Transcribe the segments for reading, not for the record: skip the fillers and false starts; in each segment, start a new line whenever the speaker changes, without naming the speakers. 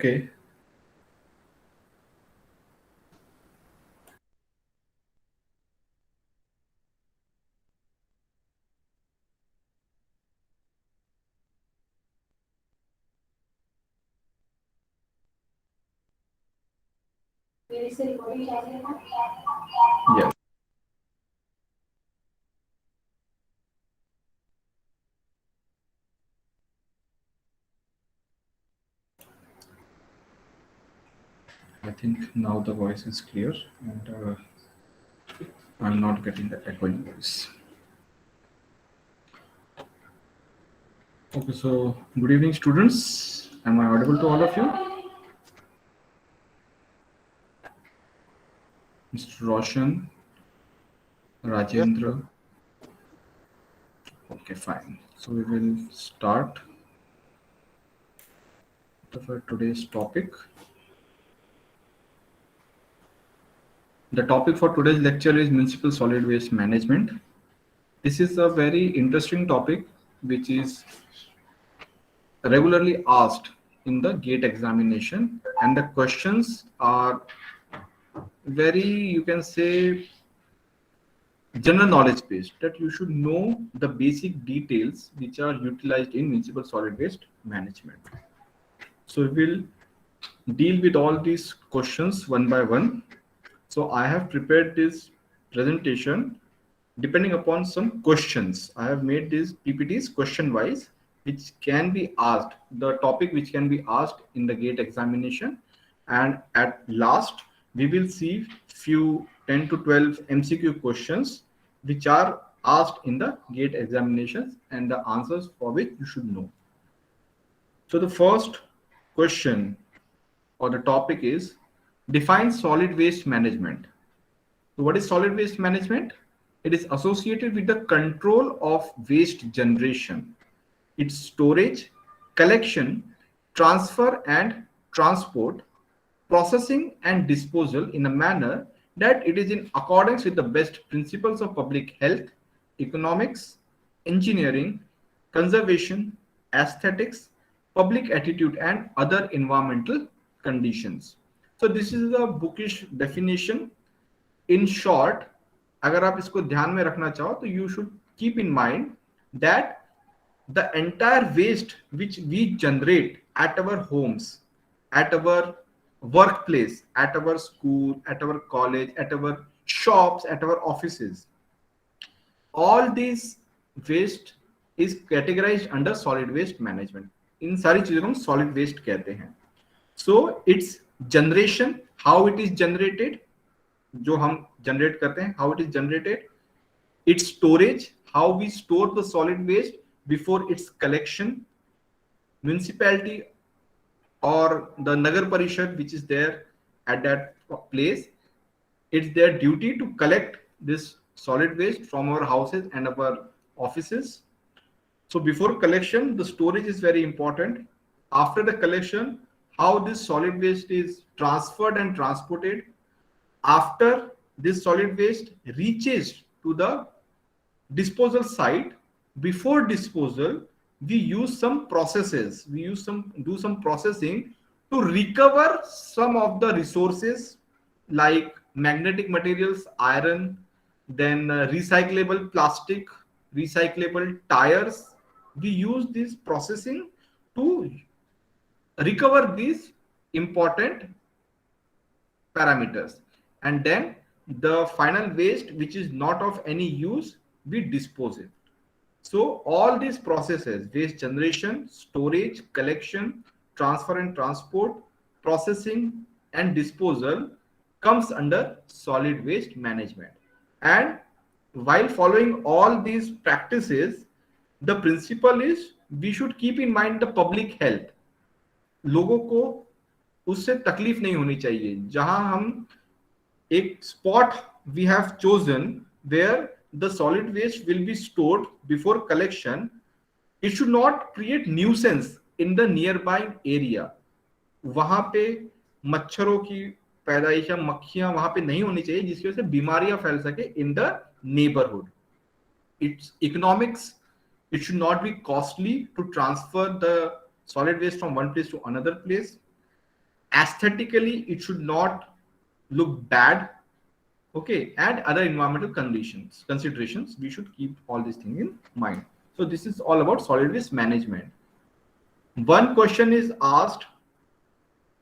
Okay. Yes. I think now the voice is clear and I'm not getting the echoing voice. Okay, so good evening, students. Am I audible to all of you? Mr. Roshan,
Yes, sir.
Rajendra. Okay, fine. So we will start for today's topic. The topic for today's lecture is municipal solid waste management. This is a very interesting topic which is regularly asked in the gate examination, and the questions are very, you can say, general knowledge based, that you should know the basic details which are utilized in municipal solid waste management. So we will deal with all these questions one by one. So I have prepared this presentation depending upon some questions. I have made these PPTs question wise, which can be asked, the topic which can be asked in the gate examination. And at last, we will see few 10 to 12 MCQ questions which are asked in the gate examinations and the answers for which you should know. So the first question or the topic is define solid waste management. So what is solid waste management? It is associated with the control of waste generation, its storage, collection, transfer and transport, processing and disposal in a manner that it is in accordance with the best principles of public health, economics, engineering, conservation, aesthetics, public attitude, and other environmental conditions. So this is a bookish definition. In short, अगर आप इसको ध्यान में रखना चाहो तो you should keep in mind that the entire waste which we generate at our homes, at our workplace, at our school, at our college, at our shops, at our offices, all these waste is categorized under solid waste management. इन सारी चीजों को हम solid waste कहते हैं. So its generation, how it is generated, जो हम generate करते हैं, how it is generated, its storage, how we store the solid waste before its collection, municipality or the Nagar Parishad which is there at that place, it's their duty to collect this solid waste from our houses and our offices. So before collection, the storage is very important. After the collection, how this solid waste is transferred and transported. After this solid waste reaches to the disposal site, before disposal, we use some processes. We do some processing to recover some of the resources like magnetic materials, iron, then recyclable plastic, recyclable tires. We use this processing to recover these important parameters, and then the final waste which is not of any use, we dispose it. So all these processes, waste generation, storage, collection, transfer and transport, processing and disposal, comes under solid waste management. And while following all these practices, the principle is we should keep in mind the public health. लोगों को उससे तकलीफ नहीं होनी चाहिए. जहां हम एक spot we have chosen where the solid waste will be stored before collection, it should not create nuisance in the nearby area. वहां पे मच्छरों की पैदाइश या मक्खियां वहां पे नहीं होनी चाहिए जिसकी वजह से बीमारियां फैल सके in the neighborhood. It's economics. It should not be costly to transfer the solid waste from one place to another place. aesthetically it should not look bad. Okay, and other environmental considerations, we should keep all these things in mind. So this is all about solid waste management. One question is asked,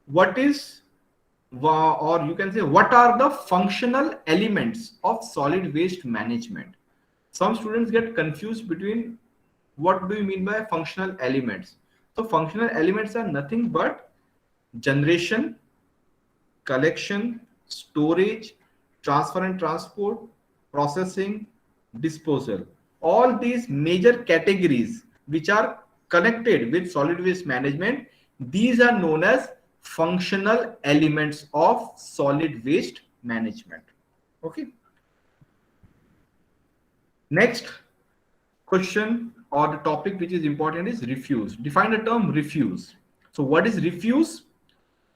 what is, or you can say, what are the functional elements of solid waste management? Some students get confused between what do you mean by functional elements. So functional elements are nothing but generation, collection, storage, transfer and transport, processing, disposal. All these major categories which are connected with solid waste management, these are known as functional elements of solid waste management. Okay. Next question or the topic which is important is refuse. Define the term refuse. So what is refuse?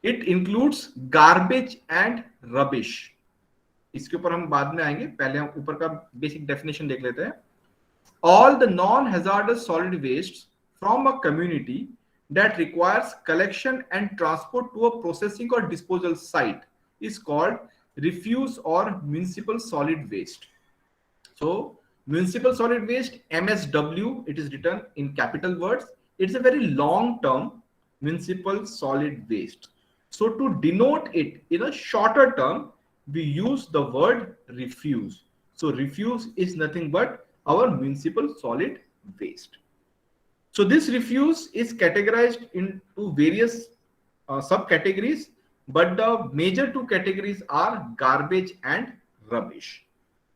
It includes garbage and rubbish. इसके ऊपर हम बाद में आएंगे, पहले हम ऊपर का बेसिक डेफिनेशन देख लेते हैं. All the non-hazardous solid wastes from a community that requires collection and transport to a processing or disposal site is called refuse or municipal solid waste. So municipal solid waste, MSW, it is written in capital words. It's a very long term, municipal solid waste. So to denote it in a shorter term, we use the word refuse. So refuse is nothing but our municipal solid waste. So this refuse is categorized into various subcategories, but the major two categories are garbage and rubbish.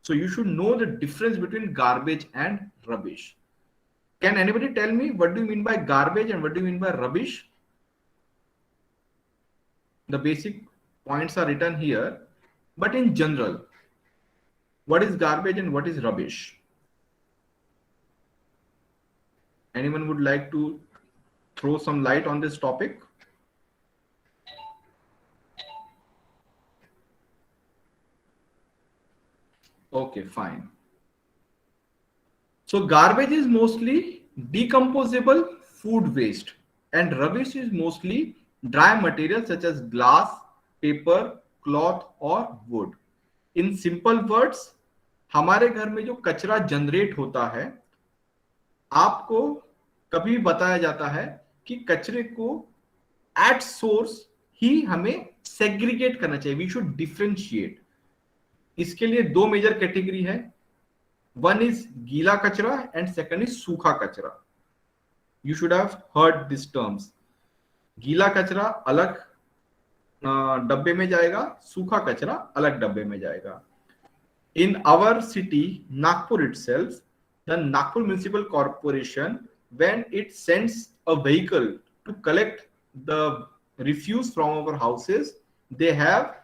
So you should know the difference between garbage and rubbish. Can anybody tell me what do you mean by garbage and what do you mean by rubbish? The basic points are written here, but in general, what is garbage and what is rubbish? Anyone would like to throw some light on this topic? Okay, fine. So garbage is mostly decomposable food waste and rubbish is mostly dry materials such as glass, paper, cloth or wood. In simple words, हमारे घर में जो कचरा generate होता है, आपको कभी बताया जाता है कि कचरे को एट सोर्स ही हमें सेग्रीगेट करना चाहिए. We should differentiate. इसके लिए दो मेजर कैटेगरी है. वन इज गीला कचरा and second is sukha kachra. You should have heard this terms. गीला कचरा अलग डब्बे में जाएगा, सूखा कचरा अलग डब्बे में जाएगा. In our city Nagpur itself, the Nagpur Municipal Corporation, when it sends a vehicle to collect the refuse from our houses, they have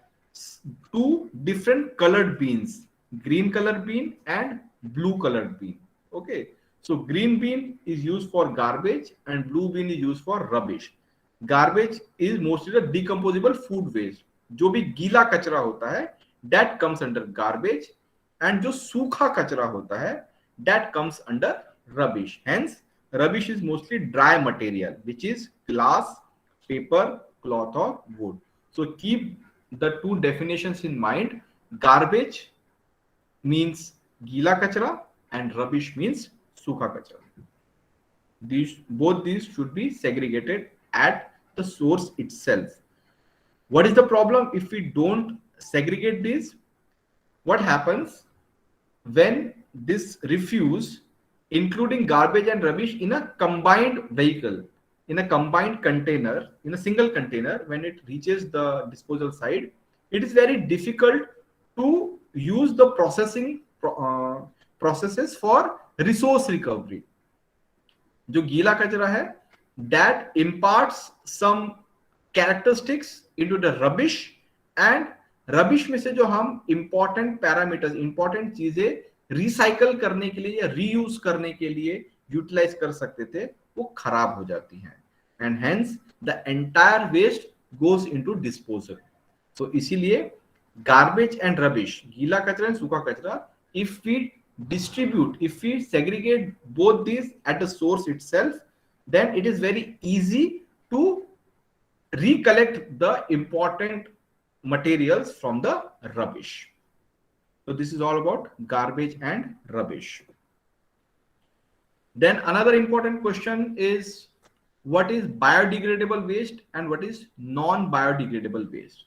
two different colored beans, green colored bean and blue colored bean. Okay, so green bean is used for garbage and blue bean is used for rubbish. Garbage is mostly the decomposable food waste. जो भी गीला कचरा होता है, that comes under garbage, and जो सूखा कचरा होता है, that comes under rubbish. Hence rubbish is mostly dry material, which is glass, paper, cloth or wood. So keep the two definitions in mind. Garbage means gila kachra and rubbish means sukha kachra. Both these should be segregated at the source itself. What is the problem if we don't segregate these? What happens when this refuse, including garbage and rubbish, in a combined vehicle, in a combined container, in a single container, when it reaches the disposal site, it is very difficult to use the processes for resource recovery. जो गीला कचरा है, that imparts some characteristics into the rubbish, and rubbish में से जो हम important parameters, important चीजें recycle करने के लिए या रीयूज करने के लिए यूटिलाइज कर सकते थे, वो खराब हो जाती हैं. And hence the entire waste goes into disposal. So इसीलिए गार्बेज एंड रबिश, गीला कचरा एंड सूखा कचरा, if we distribute, if we segregate both these at the source itself, then it is very easy to recollect the important materials from the rubbish. So this is all about garbage and rubbish. Then another important question is, what is biodegradable waste and what is non-biodegradable waste?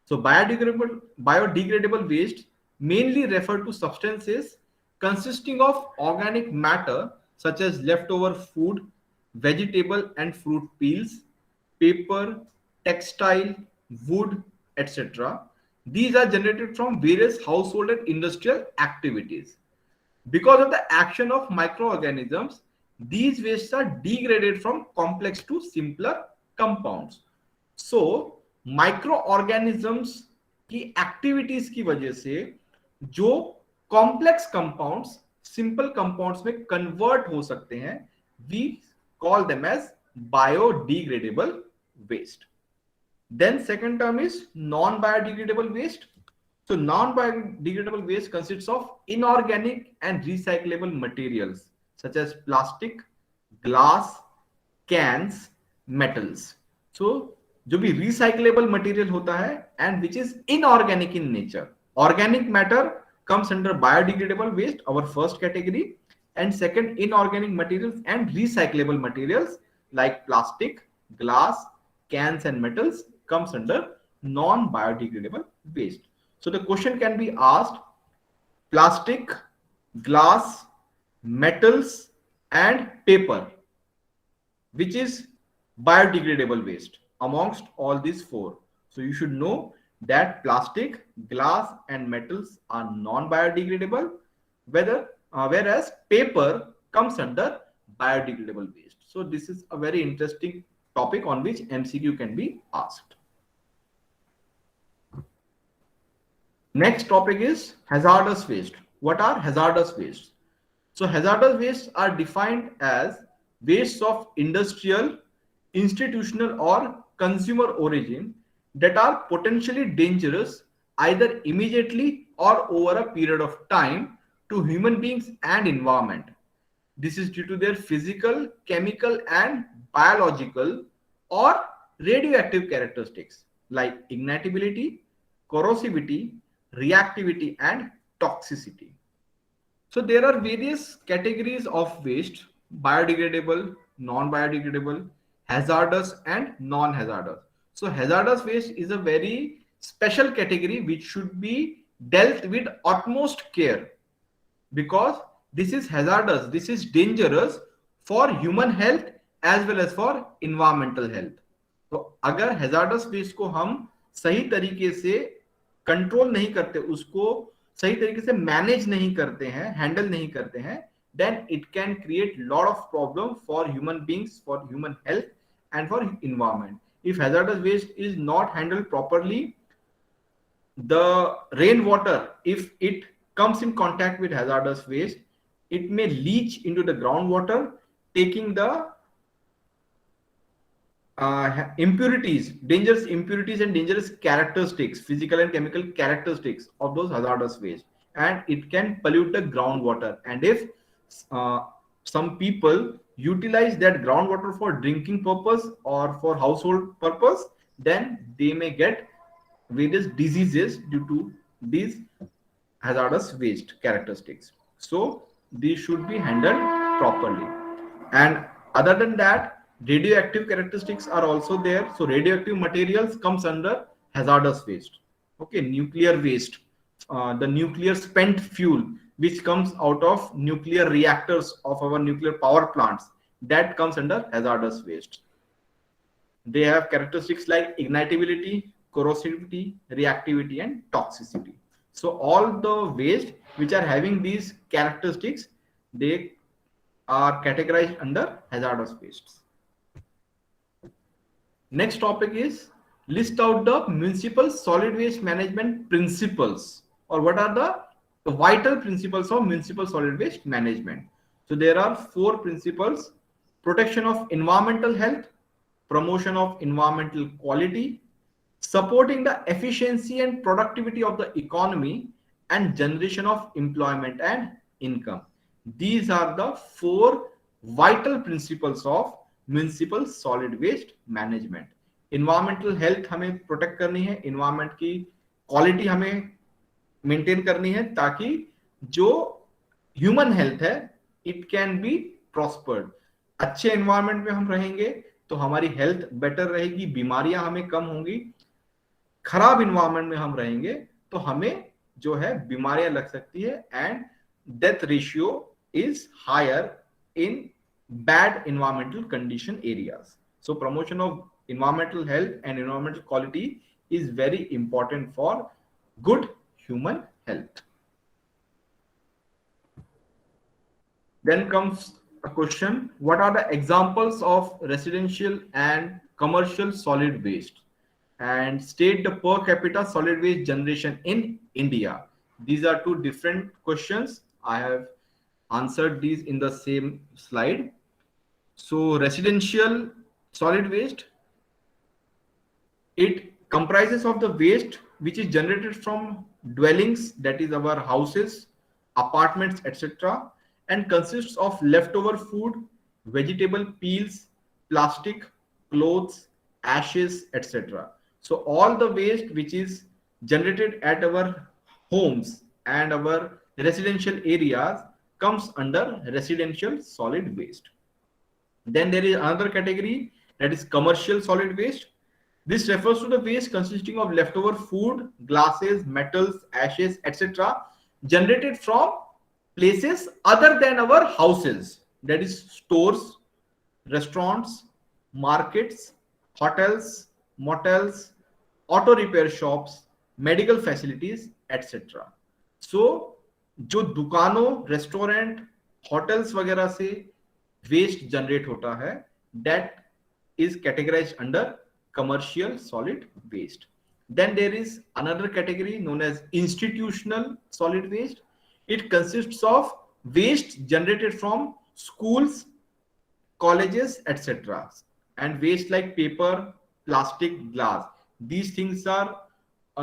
So biodegradable waste mainly refer to substances consisting of organic matter such as leftover food, vegetable and fruit peels, paper, textile, wood, etc. These are generated from various household and industrial activities. Because of the action of microorganisms, these wastes are degraded from complex to simpler compounds. So, microorganisms की activities की वजह से जो complex compounds simple compounds में convert हो सकते हैं, we call them as biodegradable waste. Then second term is non-biodegradable waste. So non-biodegradable waste consists of inorganic and recyclable materials such as plastic, glass, cans, metals. So जो भी recyclable material होता है and which is inorganic in nature. Organic matter comes under biodegradable waste, our first category, and second inorganic materials and recyclable materials like plastic, glass, cans and metals comes under non-biodegradable waste. So the question can be asked, plastic, glass, metals and paper, which is biodegradable waste amongst all these four? So you should know that plastic, glass and metals are non-biodegradable, whereas paper comes under biodegradable waste. So this is a very interesting topic on which MCQ can be asked. Next topic is hazardous waste. What are hazardous wastes? So hazardous wastes are defined as wastes of industrial, institutional or consumer origin that are potentially dangerous either immediately or over a period of time to human beings and environment. This is due to their physical, chemical and biological or radioactive characteristics like ignitability, corrosivity, reactivity and toxicity. So there are various categories of waste: biodegradable, non-biodegradable, hazardous and non-hazardous. So hazardous waste is a very special category which should be dealt with utmost care, because this is hazardous, this is dangerous for human health as well as for environmental health. तो अगर hazardous waste को हम सही तरीके से control नहीं करते, उसको सही तरीके से मैनेज नहीं करते हैं, हैंडल नहीं करते हैं, then it can create lot of problem for human beings, for human health and for environment. If hazardous waste is not handled properly, the rainwater, if it comes in contact with hazardous waste, it may leach into the groundwater, taking the impurities, dangerous impurities and dangerous characteristics, physical and chemical characteristics of those hazardous waste, and it can pollute the groundwater. And if some people utilize that groundwater for drinking purpose or for household purpose, then they may get various diseases due to these hazardous waste characteristics. So these should be handled properly. And other than that, radioactive characteristics are also there. So radioactive materials comes under hazardous waste. Okay, nuclear waste, the nuclear spent fuel which comes out of nuclear reactors of our nuclear power plants, that comes under hazardous waste. They have characteristics like ignitability, corrosivity, reactivity and toxicity. So all the waste which are having these characteristics, they are categorized under hazardous wastes. Next topic is, list out the municipal solid waste management principles, or what are the vital principles of municipal solid waste management. So there are 4 principles: protection of environmental health, promotion of environmental quality, supporting the efficiency and productivity of the economy, and generation of employment and income. These are the 4 vital principles of municipal solid waste management. Environmental health हमें protect करनी है, environment की quality हमें maintain करनी है, ताकि जो human health है इट कैन बी प्रॉस्पर्ड। अच्छे एनवायरनमेंट में हम रहेंगे तो हमारी हेल्थ बेटर रहेगी, बीमारियां हमें कम होंगी। खराब इन्वायरमेंट में हम रहेंगे तो हमें जो है बीमारियां लग सकती है, and death ratio is higher in bad environmental condition areas. So promotion of environmental health and environmental quality is very important for good human health. Then comes a question: what are the examples of residential and commercial solid waste, and state the per capita solid waste generation in India? These are two different questions. I have answered these in the same slide. So residential solid waste, it comprises of the waste which is generated from dwellings, that is our houses, apartments, etc., and consists of leftover food, vegetable peels, plastic, clothes, ashes, etc. So all the waste which is generated at our homes and our residential areas comes under residential solid waste. Then there is another category, that is commercial solid waste. This refers to the waste consisting of leftover food, glasses, metals, ashes, etc., generated from places other than our houses, that is stores, restaurants, markets, hotels, motels, auto repair shops, medical facilities, etc. So जो दुकानों, restaurant, hotels वगैरह से waste generate होता है, that is categorized under commercial solid waste. Then there is another category known as institutional solid waste. It consists of waste generated from schools, colleges, etc., and waste like paper, plastic, glass. These things are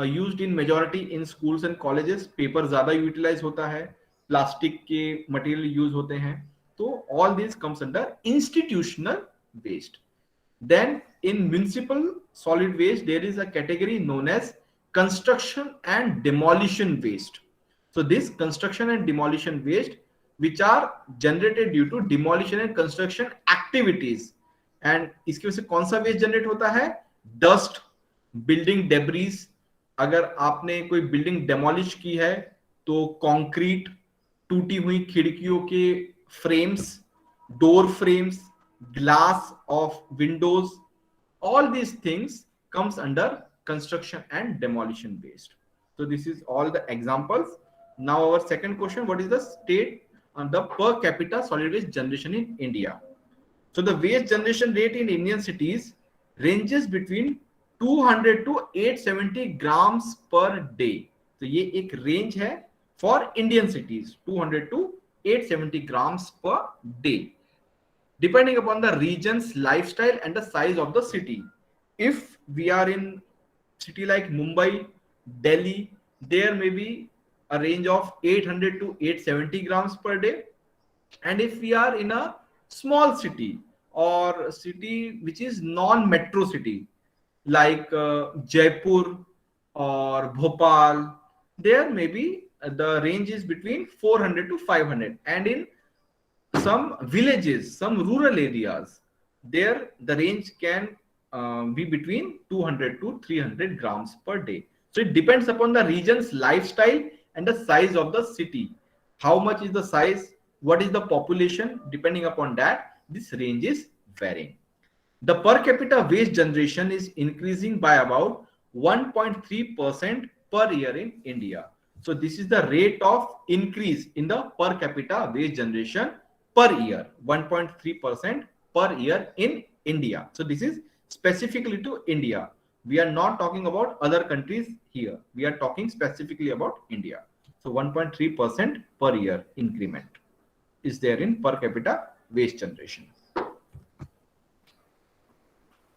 used in majority in schools and colleges. Paper ज़्यादा utilize होता है, plastic के material use होते हैं, तो all this comes under institutional waste. Then in municipal solid waste, there is a category known as construction and demolition waste. So this construction and demolition waste, which are generated due to demolition and construction activities, and इसकी वजह से कौन सा waste generate होता है? Dust, building debris. अगर आपने कोई बिल्डिंग डेमोलिश की है तो कंक्रीट, टूटी हुई खिड़कियों के frames, door frames, glass of windows, all these things comes under construction and demolition waste. So this is all the examples. Now our second question: what is the state on the per capita solid waste generation in India? So the waste generation rate in Indian cities ranges between 200 to 870 grams per day. तो ये एक range है for Indian cities, 200 to 870 grams per day, depending upon the region's lifestyle and the size of the city. If we are in city like Mumbai, Delhi, there may be a range of 800 to 870 grams per day. And if we are in a small city or city which is non-metro city like Jaipur or Bhopal, there may be the range is between 400 to 500. And in some villages, some rural areas, there the range can be between 200 to 300 grams per day. So it depends upon the region's lifestyle and the size of the city. How much is the size? What is the population? Depending upon that, this range is varying. The per capita waste generation is increasing by about 1.3% per year in India. So this is the rate of increase in the per capita waste generation per year, 1.3% per year in India. So this is specifically to India. We are not talking about other countries here. We are talking specifically about India. So 1.3% per year increment is there in per capita waste generation.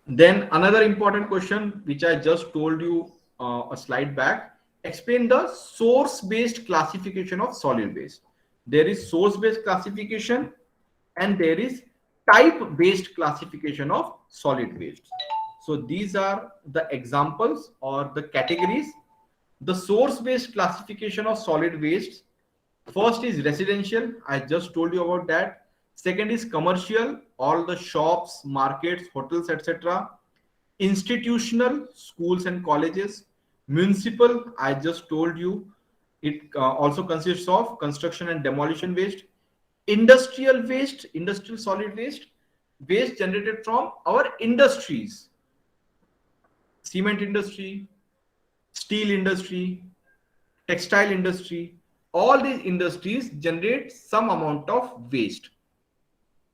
Then another important question, which I just told you a slide back, explain the source-based classification of solid waste. There is source-based classification and there is type-based classification of solid waste. So these are the examples or the categories. The source based classification of solid waste: first is residential, I just told you about that. Second is commercial, all the shops, markets, hotels, etc. Institutional, schools and colleges. Municipal, I just told you, it also consists of construction and demolition waste. Industrial waste, industrial solid waste, waste generated from our industries, cement industry, steel industry, textile industry. All these industries generate some amount of waste.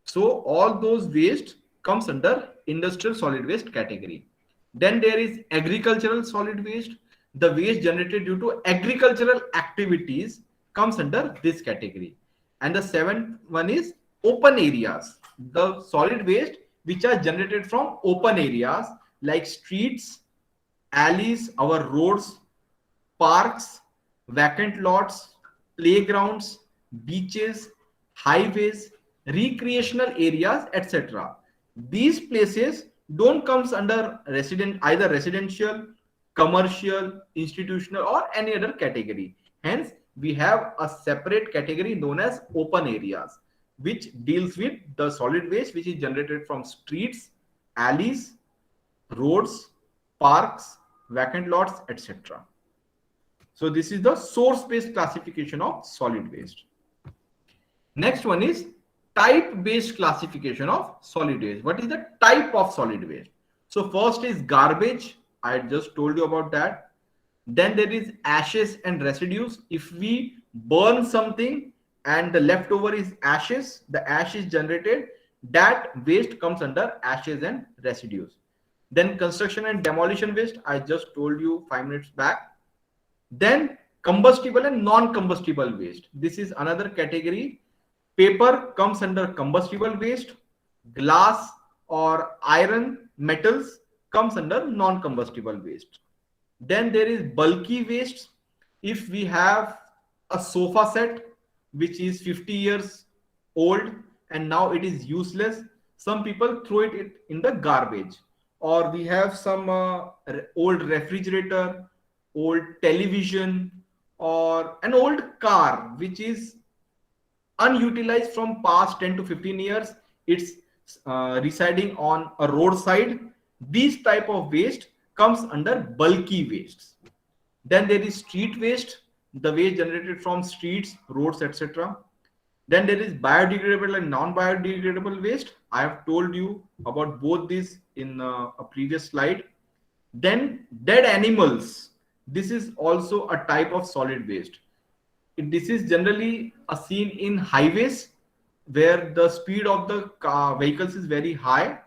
So all those waste comes under industrial solid waste category. Then there is agricultural solid waste. The waste generated due to agricultural activities comes under this category. And the seventh one is open areas. The solid waste which are generated from open areas like streets, alleys, our roads, parks, vacant lots, playgrounds, beaches, highways, recreational areas, etc. These places don't comes under either residential, commercial, institutional, or any other category. Hence, we have a separate category known as open areas, which deals with the solid waste which is generated from streets, alleys, roads, parks, vacant lots, etc. So this is the source-based classification of solid waste. Next one is type-based classification of solid waste. What is the type of solid waste? So first is garbage. I just told you about that. Then there is ashes and residues. If we burn something and the leftover is ashes, the ash is generated, that waste comes under ashes and residues. Then construction and demolition waste, I just told you 5 minutes back. Then combustible and non-combustible waste. This is another category. Paper comes under combustible waste. Glass or iron metals comes under non-combustible waste. Then there is bulky waste. If we have a sofa set which is 50 years old and now it is useless, some people throw it in the garbage. Or we have some old refrigerator, old television, or an old car which is unutilized from past 10 to 15 years. It's residing on a roadside. These type of waste comes under bulky wastes. Then there is street waste, the waste generated from streets, roads, etc. Then there is biodegradable and non-biodegradable waste. I have told you about both these in a previous slide. Then dead animals. This is also a type of solid waste. This is generally seen in highways where the speed of the vehicles is very high,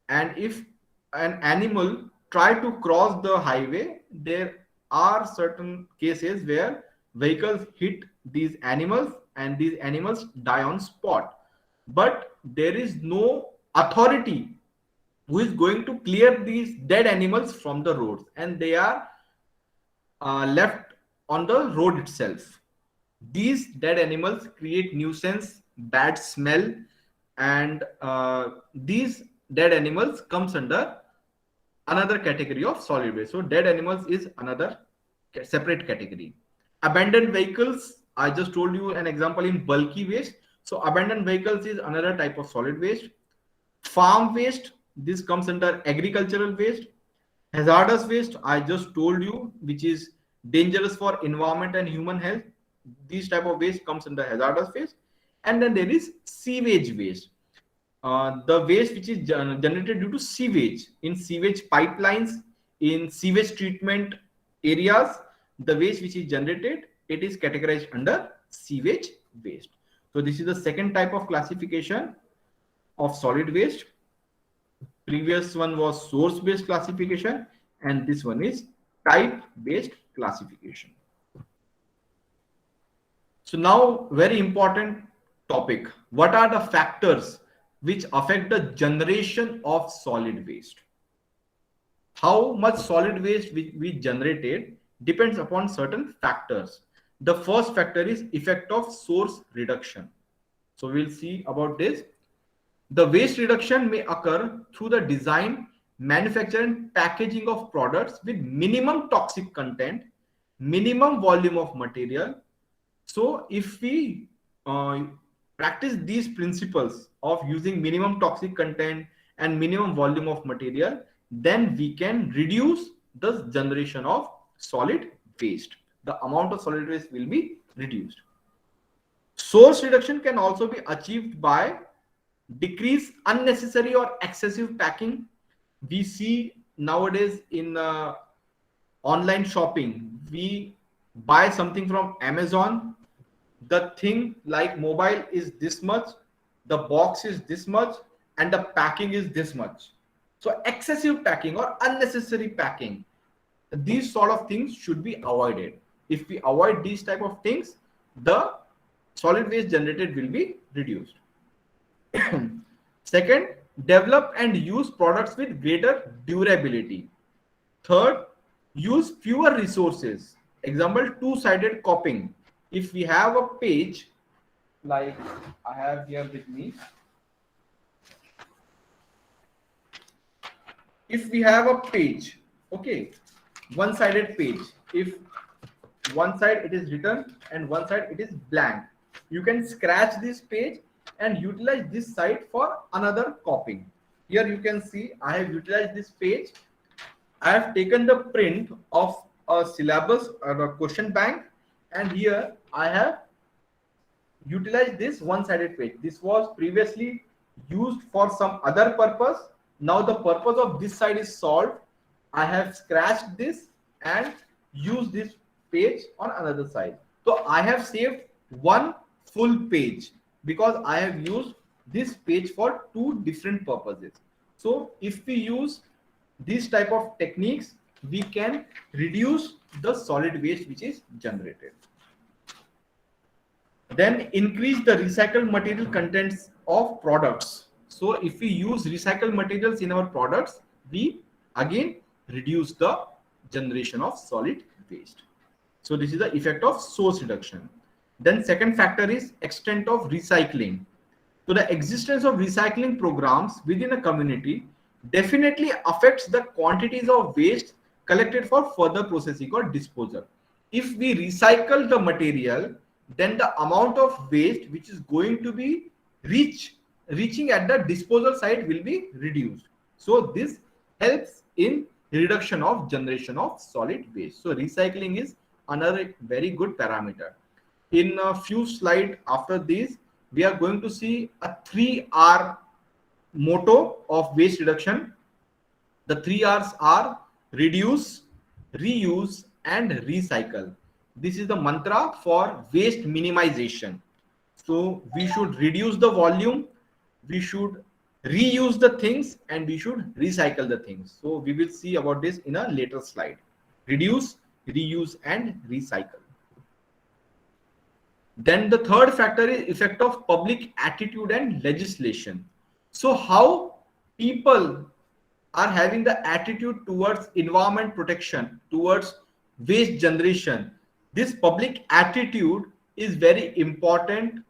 and if an animal try to cross the highway, there are certain cases where vehicles hit these animals and these animals die on spot. But there is no authority who is going to clear these dead animals from the roads, and they are left on the road itself. These dead animals create nuisance, bad smell, and these dead animals comes under another category of solid waste. So dead animals is another separate category. Abandoned vehicles, I just told you an example in bulky waste. So abandoned vehicles is another type of solid waste. Farm waste, this comes under agricultural waste. Hazardous waste, I just told you, which is dangerous for environment and human health. These type of waste comes under hazardous waste. And then there is sewage waste. The waste which is generated due to sewage, in sewage pipelines, in sewage treatment areas, the waste which is generated, it is categorized under sewage waste. So this is the second type of classification of solid waste. Previous one was source based classification, and this one is type based classification. So now, very important topic: what are the factors which affect the generation of solid waste? How much solid waste we generated depends upon certain factors. The first factor is effect of source reduction. So we'll see about this. The waste reduction may occur through the design, manufacture and packaging of products with minimum toxic content, minimum volume of material. So if we practice these principles of using minimum toxic content and minimum volume of material, then we can reduce the generation of solid waste. The amount of solid waste will be reduced. Source reduction can also be achieved by decrease unnecessary or excessive packing. We see nowadays in online shopping, we buy something from Amazon, the thing like mobile is this much, the box is this much, and the packing is this much. So excessive packing or unnecessary packing, these sort of things should be avoided. If we avoid these type of things, the solid waste generated will be reduced. Second, develop and use products with greater durability. Third, use fewer resources. Example, two-sided copying. If we have a page like I have here with me, if we have a page, okay, one-sided page, if one side it is written and one side it is blank, you can scratch this page and utilize this side for another copying. Here you can see I have utilized this page. I have taken the print of a syllabus or a question bank, and here I have utilized this one-sided page. This was previously used for some other purpose. Now the purpose of this side is solved. I have scratched this and used this page on another side. So I have saved one full page because I have used this page for two different purposes. So if we use these type of techniques, we can reduce the solid waste which is generated. Then increase the recycled material contents of products. So if we use recycled materials in our products, we again reduce the generation of solid waste. So this is the effect of source reduction. Then second factor is extent of recycling. So the existence of recycling programs within a community definitely affects the quantities of waste collected for further processing or disposal. If we recycle the material, then the amount of waste which is going to be reaching at the disposal site will be reduced. So this helps in reduction of generation of solid waste. So recycling is another very good parameter. In a few slides after this, we are going to see a 3R motto of waste reduction. The 3 R's are reduce, reuse, and recycle. This is the mantra for waste minimization. So we should reduce the volume, we should reuse the things, and we should recycle the things. So we will see about this in a later slide. Reduce, reuse, and recycle. Then the third factor is effect of public attitude and legislation. So how people are having the attitude towards environment protection, towards waste generation. This public attitude is very important,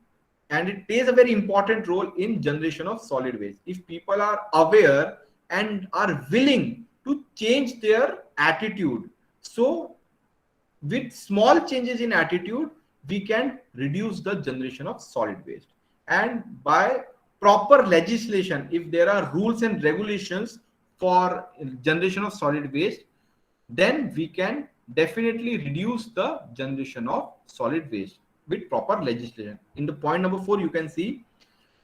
and it plays a very important role in generation of solid waste. If people are aware and are willing to change their attitude, so with small changes in attitude, we can reduce the generation of solid waste. And by proper legislation, if there are rules and regulations for generation of solid waste, then we can definitely reduce the generation of solid waste with proper legislation. In the point number 4, you can see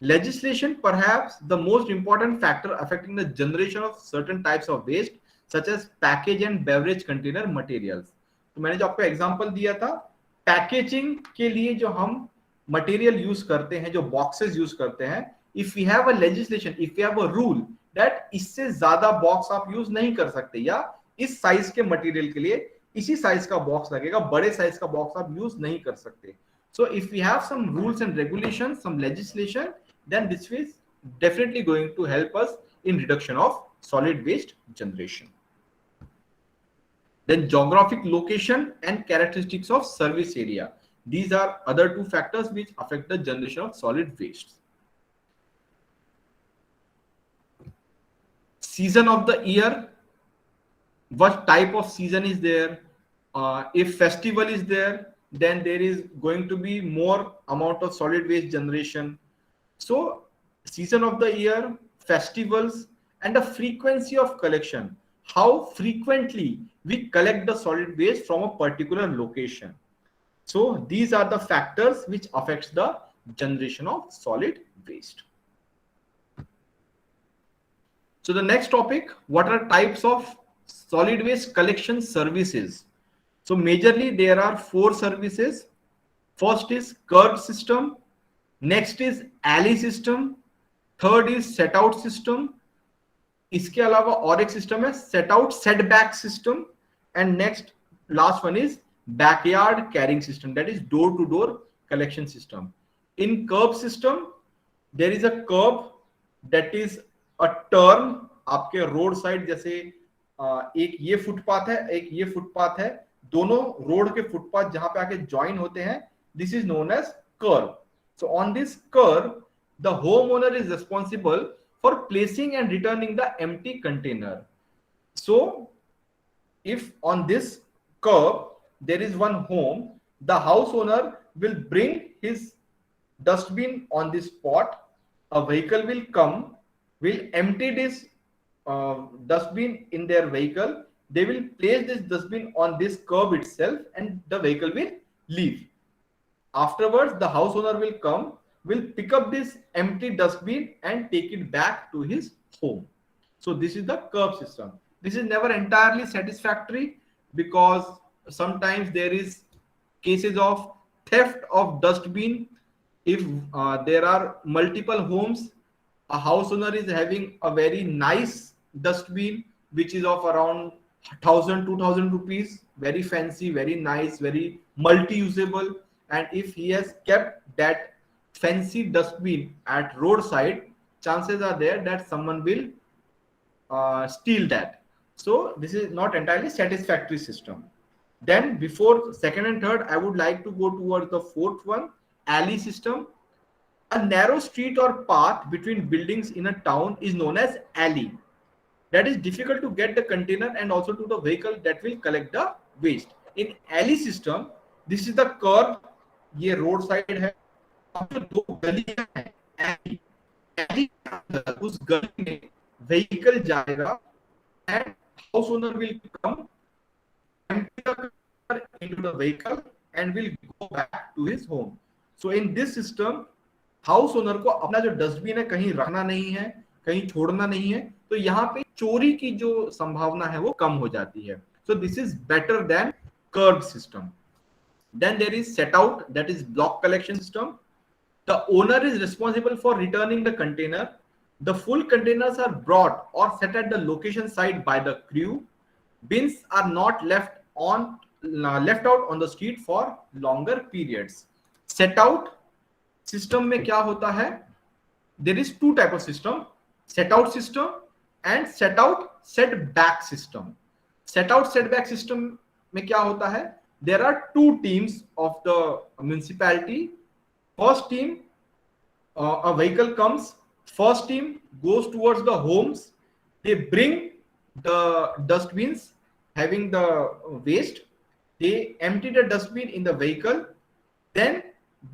legislation, perhaps the most important factor affecting the generation of certain types of waste, such as package and beverage container materials. तो मैंने जो आपको example दिया था, packaging के लिए जो हम मटेरियल यूज करते हैं, जो बॉक्सेस यूज करते हैं, if we have a legislation, if we have a rule that इससे ज्यादा बॉक्स आप यूज नहीं कर सकते, या इस साइज के मटेरियल के लिए इसी साइज का बॉक्स लगेगा, बड़े साइज का बॉक्स आप यूज नहीं कर सकते. So if we have some rules and regulations, some legislation, then this is definitely going to help us in reduction of solid waste generation. Then geographic location and characteristics of service area. These are other two factors which affect the generation of solid waste. season of the year, what type of season is there. If festival is there, then there is going to be more amount of solid waste generation. So season of the year, festivals, and the frequency of collection, how frequently we collect the solid waste from a particular location. So these are the factors which affects the generation of solid waste. So the next topic, what are types of solid waste collection services? So majorly there are 4 services. First is curb system, next is alley system, third is set out system, इसके अलावा और एक system है set out setback system, and next last one is backyard carrying system, that is door to door collection system. In kerb system there is a kerb that is a turn आपके road side, जैसे एक ये footpath है एक ये footpath है, दोनों road के फुटपाथ जहां पे आके ज्वाइन होते हैं, this is known as kerb. So on this kerb the home owner is responsible for placing and returning the empty container. So if on this curb there is one home, the house owner will bring his dustbin on this spot, a vehicle will come, will empty this dustbin in their vehicle, they will place this dustbin on this curb itself and the vehicle will leave. Afterwards the house owner will come, will pick up this empty dustbin and take it back to his home. So this is the curb system. This is never entirely satisfactory because sometimes there is cases of theft of dustbin. If there are multiple homes, a house owner is having a very nice dustbin which is of around 1000-2000 rupees, very fancy, very nice, very multi-usable, and if he has kept that fancy dustbin at roadside, chances are there that someone will steal that. So this is not entirely satisfactory system. Then before second and third, I would like to go towards the fourth one, alley system. A narrow street or path between buildings in a town is known as alley. That is difficult to get the container and also to the vehicle that will collect the waste. In alley system, this is the curb, ये road side है, जो दो गलियां हैं, उस गली में vehicle जाएगा and house owner will come, empty the car into the vehicle and will go back to his home. So in this system, house owner को अपना जो डस्टबिन है कहीं रखना नहीं है, कहीं छोड़ना नहीं है, तो यहाँ पे चोरी की जो संभावना है वो कम हो जाती है. So this is better than curb system. Then there is set out, that is block collection system. The owner is responsible for returning the container. The full containers are brought or set at the location site by the crew. Bins are not left out on the street for longer periods. Set out system में क्या होता है? There is two type of system: set out system and set out set back system. Set out set back system में क्या होता है? There are two teams of the municipality. First team, a vehicle comes, first team goes towards the homes, they bring the dustbins having the waste, they empty the dustbin in the vehicle, then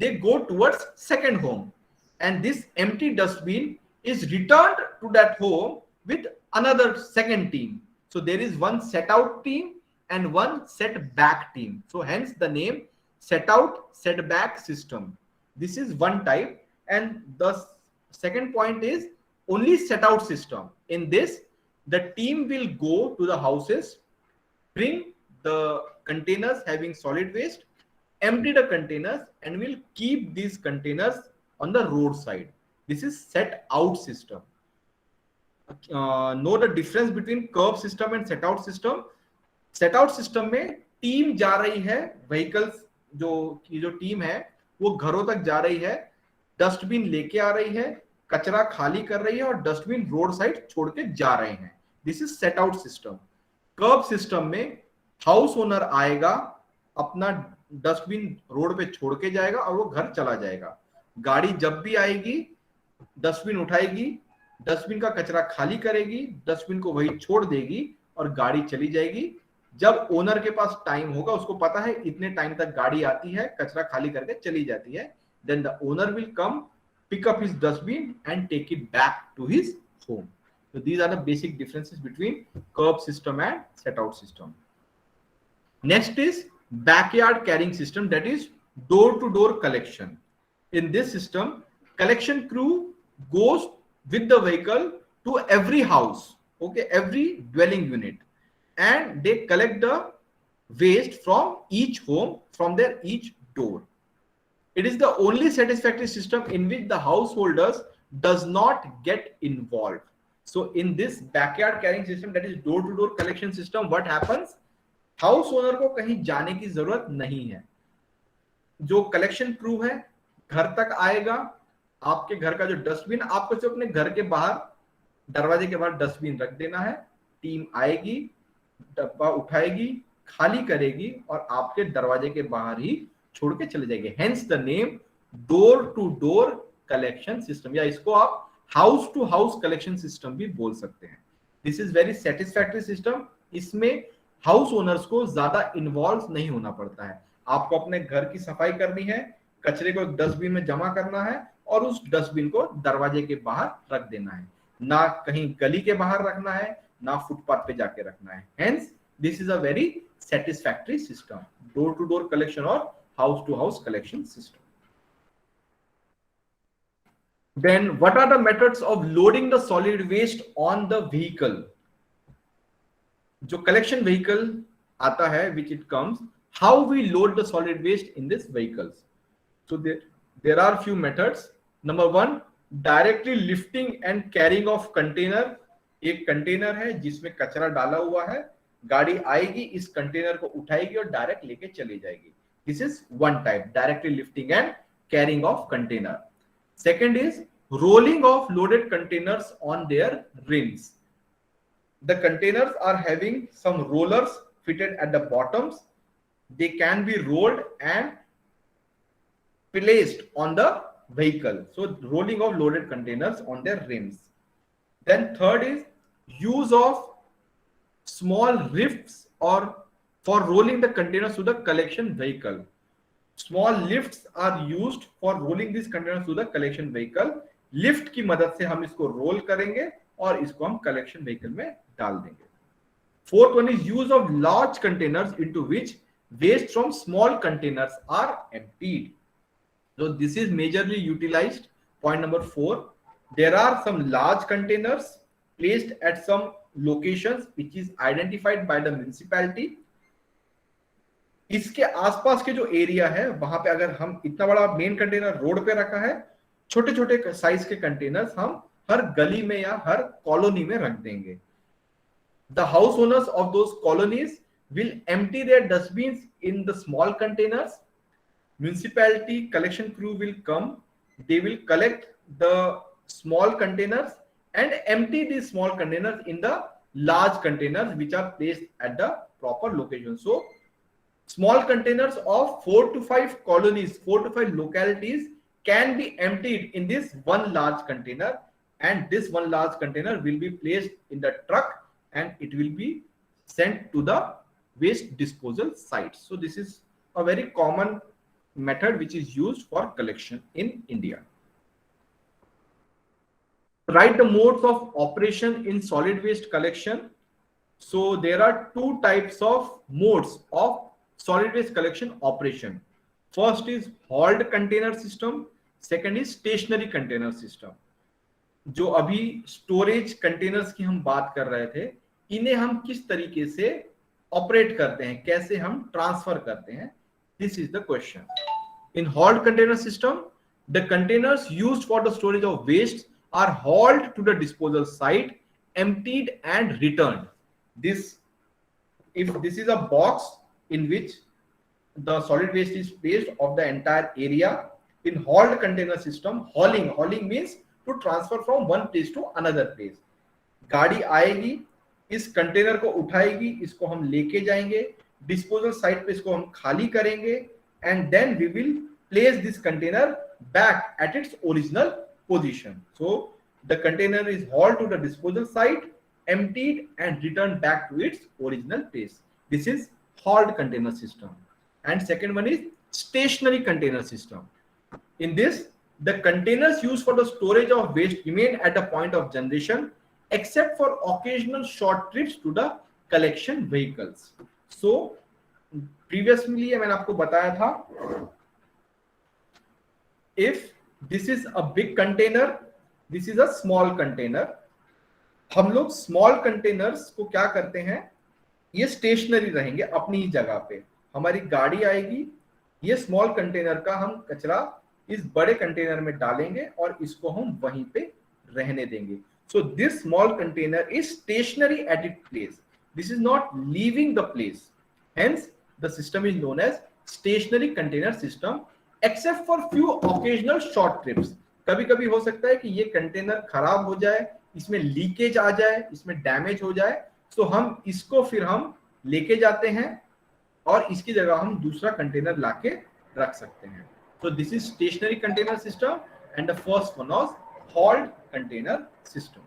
they go towards second home, and this empty dustbin is returned to that home with another second team. So there is one set out team and one set back team, so hence the name set out set back system. This is one type. And the second point is only set out system. In this, the team will go to the houses, bring the containers having solid waste, empty the containers, and will keep these containers on the roadside. This is set out system. Know the difference between curb system and set out system. Set out system में team जा रही है, vehicles जो team है वो घरों तक जा रही है, डस्टबिन लेके आ रही है, कचरा खाली कर रही है और डस्टबिन रोड साइड छोड़ के जा रहे हैं. This is set out system. Curb system में हाउस ओनर आएगा, अपना डस्टबिन रोड पे छोड़ के जाएगा और वो घर चला जाएगा. गाड़ी जब भी आएगी डस्टबिन उठाएगी, डस्टबिन का कचरा खाली करेगी, डस्टबिन को वही छोड़ देगी और गाड़ी चली जाएगी। जब ओनर के पास टाइम होगा, उसको पता है इतने टाइम तक गाड़ी आती है, कचरा खाली करके चली जाती है, then the owner will come, pick up his dustbin and take it back to his home. So these are the basic differences between curb system and set out system. Next is backyard carrying system, that is door to door collection. In this system, collection crew goes with the vehicle to every house, okay, every dwelling unit, and they collect the waste from each home, from their each door. It is the only satisfactory system in which the householders does not get involved. So in this backyard carrying system, that is door to door collection system, what happens, house owner को कहीं जाने की जरूरत नहीं है। जो collection crew है घर तक आएगा, आपके घर का जो डस्टबिन, आपको सिर्फ अपने घर के बाहर, दरवाजे के बाहर डस्टबिन रख देना है, टीम आएगी, डब्बा उठाएगी, खाली करेगी और आपके दरवाजे के बाहर ही छोड़ के चले जाएंगे। Hence the name door to door collection system, या इसको आप house to house collection system भी बोल सकते हैं। This is very satisfactory system. इसमें हाउस ओनर्स को ज्यादा इन्वॉल्व नहीं होना पड़ता है। आपको अपने घर की सफाई करनी है, कचरे को एक डस्टबिन में जमा करना है और उस डस्टबिन को दरवाजे के बाहर रख देना है, ना कहीं गली के बाहर रखना है, ना फुटपाथ पे जाके रखना है। Hence this is a very satisfactory system, door to door collection और house to house collection system. Then what are the methods of loading the solid waste on the vehicle? जो collection vehicle आता है, which it comes, how we load the solid waste in this vehicles? So there are few methods. Number one, directly lifting and carrying of container. एक container है जिसमें कचरा डाला हुआ है, गाड़ी आएगी, इस कंटेनर को उठाएगी और डायरेक्ट लेके चली जाएगी। This is one type, directly lifting and carrying of container. Second is rolling of loaded containers on their rims. The containers are having some rollers fitted at the bottoms. They can be rolled and placed on the vehicle. So rolling of loaded containers on their rims. Then third is use of small rifts or for rolling the containers to the collection vehicle. Small lifts are used for rolling these containers to the collection vehicle. Lift की मदद से हम इसको role करेंगे और इसको हम collection vehicle में डाल देंगे। Fourth one is use of large containers into which waste from small containers are emptied. So this is majorly utilized. Point number 4, there are some large containers placed at some locations which is identified by the municipality. इसके आसपास के जो area है वहां पे अगर हम इतना बड़ा मेन कंटेनर रोड पे रखा है, छोटे छोटे साइज के कंटेनर्स हम हर गली में या हर कॉलोनी में रख देंगे। The house owners of those colonies will empty their dustbins in the small containers. Municipality collection crew will come, they will collect the small containers and empty these small containers in the large containers which are placed at the proper location. So small containers of 4 to 5 colonies, 4 to 5 localities can be emptied in this one large container, and this one large container will be placed in the truck and it will be sent to the waste disposal site. So this is a very common method which is used for collection in India. Write the modes of operation in solid waste collection. So there are two types of modes of solid waste collection operation. First is hauled container system, second is stationary container system. जो अभी storage containers की हम बात कर रहे थे, इन्हें हम किस तरीके से ऑपरेट करते हैं, कैसे हम ट्रांसफर करते हैं, this is the question. In hauled container system, the containers used for the storage of waste are hauled to the disposal site, emptied and returned. If this is a box in which the solid waste is placed of the entire area, in hauled container system, hauling means to transfer from one place to another place. गाड़ी आएगी, इस container को उठाएगी, इसको हम लेके जाएंगे disposal site पे, इसको हम खाली करेंगे and then we will place this container back at its original position. So the container is hauled to the disposal site, emptied and returned back to its original place. This is hauled container system. And second one is stationary container system. In this, the containers used for the storage of waste remain at the point of generation except for occasional short trips to the collection vehicles. So previously मैंने आपको बताया था, if this is a big container, this is a small container. हम लोग small containers को क्या करते हैं, ये स्टेशनरी रहेंगे अपनी ही जगह पे, हमारी गाड़ी आएगी, ये स्मॉल कंटेनर का हम कचरा इस बड़े कंटेनर में डालेंगे और इसको हम वहीं पे रहने देंगे. So this small container is stationary at it place, this is not leaving the place, hence the system is known as stationary container system except for few occasional short trips. कभी कभी हो सकता है कि ये कंटेनर खराब हो जाए, इसमें लीकेज आ जाए, इसमें डैमेज हो जाए, तो हम इसको फिर हम लेके जाते हैं और इसकी जगह हम दूसरा कंटेनर लाके रख सकते हैं. So this is stationary container system and the first one was hauled container system.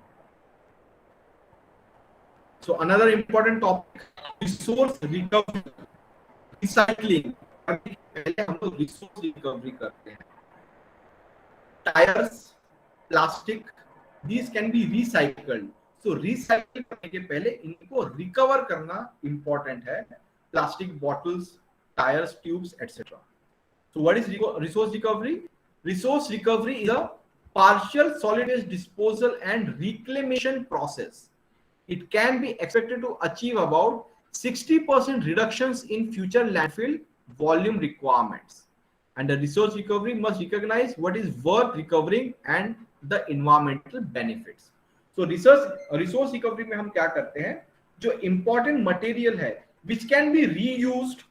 So another important topic, resource recovery, recycling. पहले हम लोग resource recovery करते हैं. Tires, plastic, these can be recycled. So recycle करने के पहले इनको recover करना important है. Plastic bottles, tires, tubes, etc. So what is resource recovery? Resource recovery is a partial solid waste disposal and reclamation process. It can be expected to achieve about 60% reductions in future landfill volume requirements. And the resource recovery must recognize what is worth recovering and the environmental benefits. So resource recovery में हम क्या करते हैं, जो important material है which can be reused,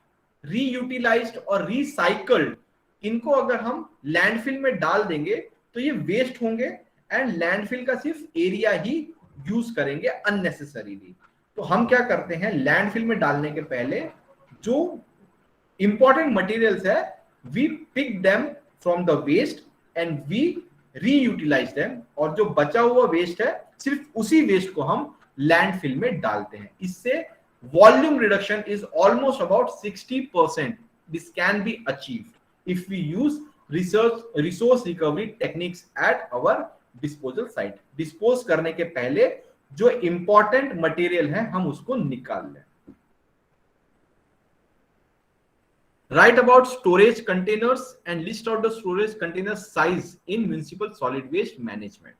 रीयूटिलाइज्ड और recycled, इनको अगर हम लैंडफिल में डाल देंगे तो ये वेस्ट होंगे एंड लैंडफिल का सिर्फ एरिया ही यूज करेंगे अननेसेसरीली. तो हम क्या करते हैं, लैंडफिल में डालने के पहले जो इंपॉर्टेंट मटेरियल्स है we pick them from the waste and we reutilise them, और जो बचा हुआ वेस्ट है सिर्फ उसी वेस्ट को हम लैंडफिल में डालते हैं. इससे volume reduction is almost about 60%. This can be achieved if we use resource recovery techniques at our disposal site. Dispose करने के पहले जो important material है हम उसको निकाल लें. Write about storage containers and list out the storage container size in municipal solid waste management.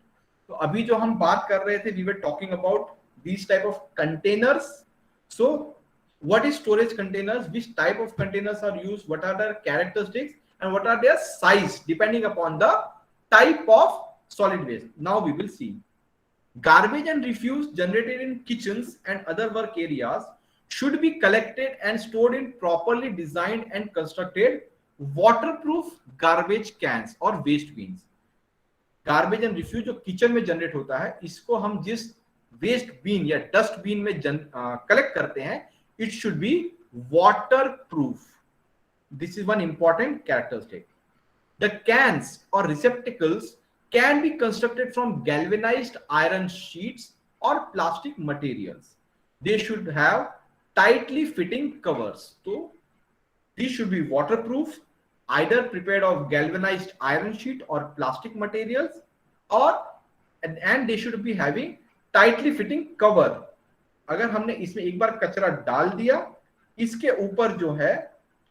तो अभी जो हम बात कर रहे थे, we were talking about these type of containers. So what is storage containers, which type of containers are used, what are their characteristics and what are their size depending upon the type of solid waste. Now we will see. Garbage and refuse generated in kitchens and other work areas should be collected and stored in properly designed and constructed waterproof garbage cans or waste bins. Garbage and refuse जो kitchen में generate होता है, इसको हम जिस waste bin या dust bin में collect करते हैं, it should be water proof. This is one important characteristic. The cans और receptacles can be constructed from galvanised iron sheets और plastic materials. They should have tightly fitting covers. तो this should be water proof, either prepared of galvanized iron sheet or plastic materials, or and they should be having tightly fitting cover. अगर हमने इसमें एक बार कचरा डाल दिया, इसके ऊपर जो है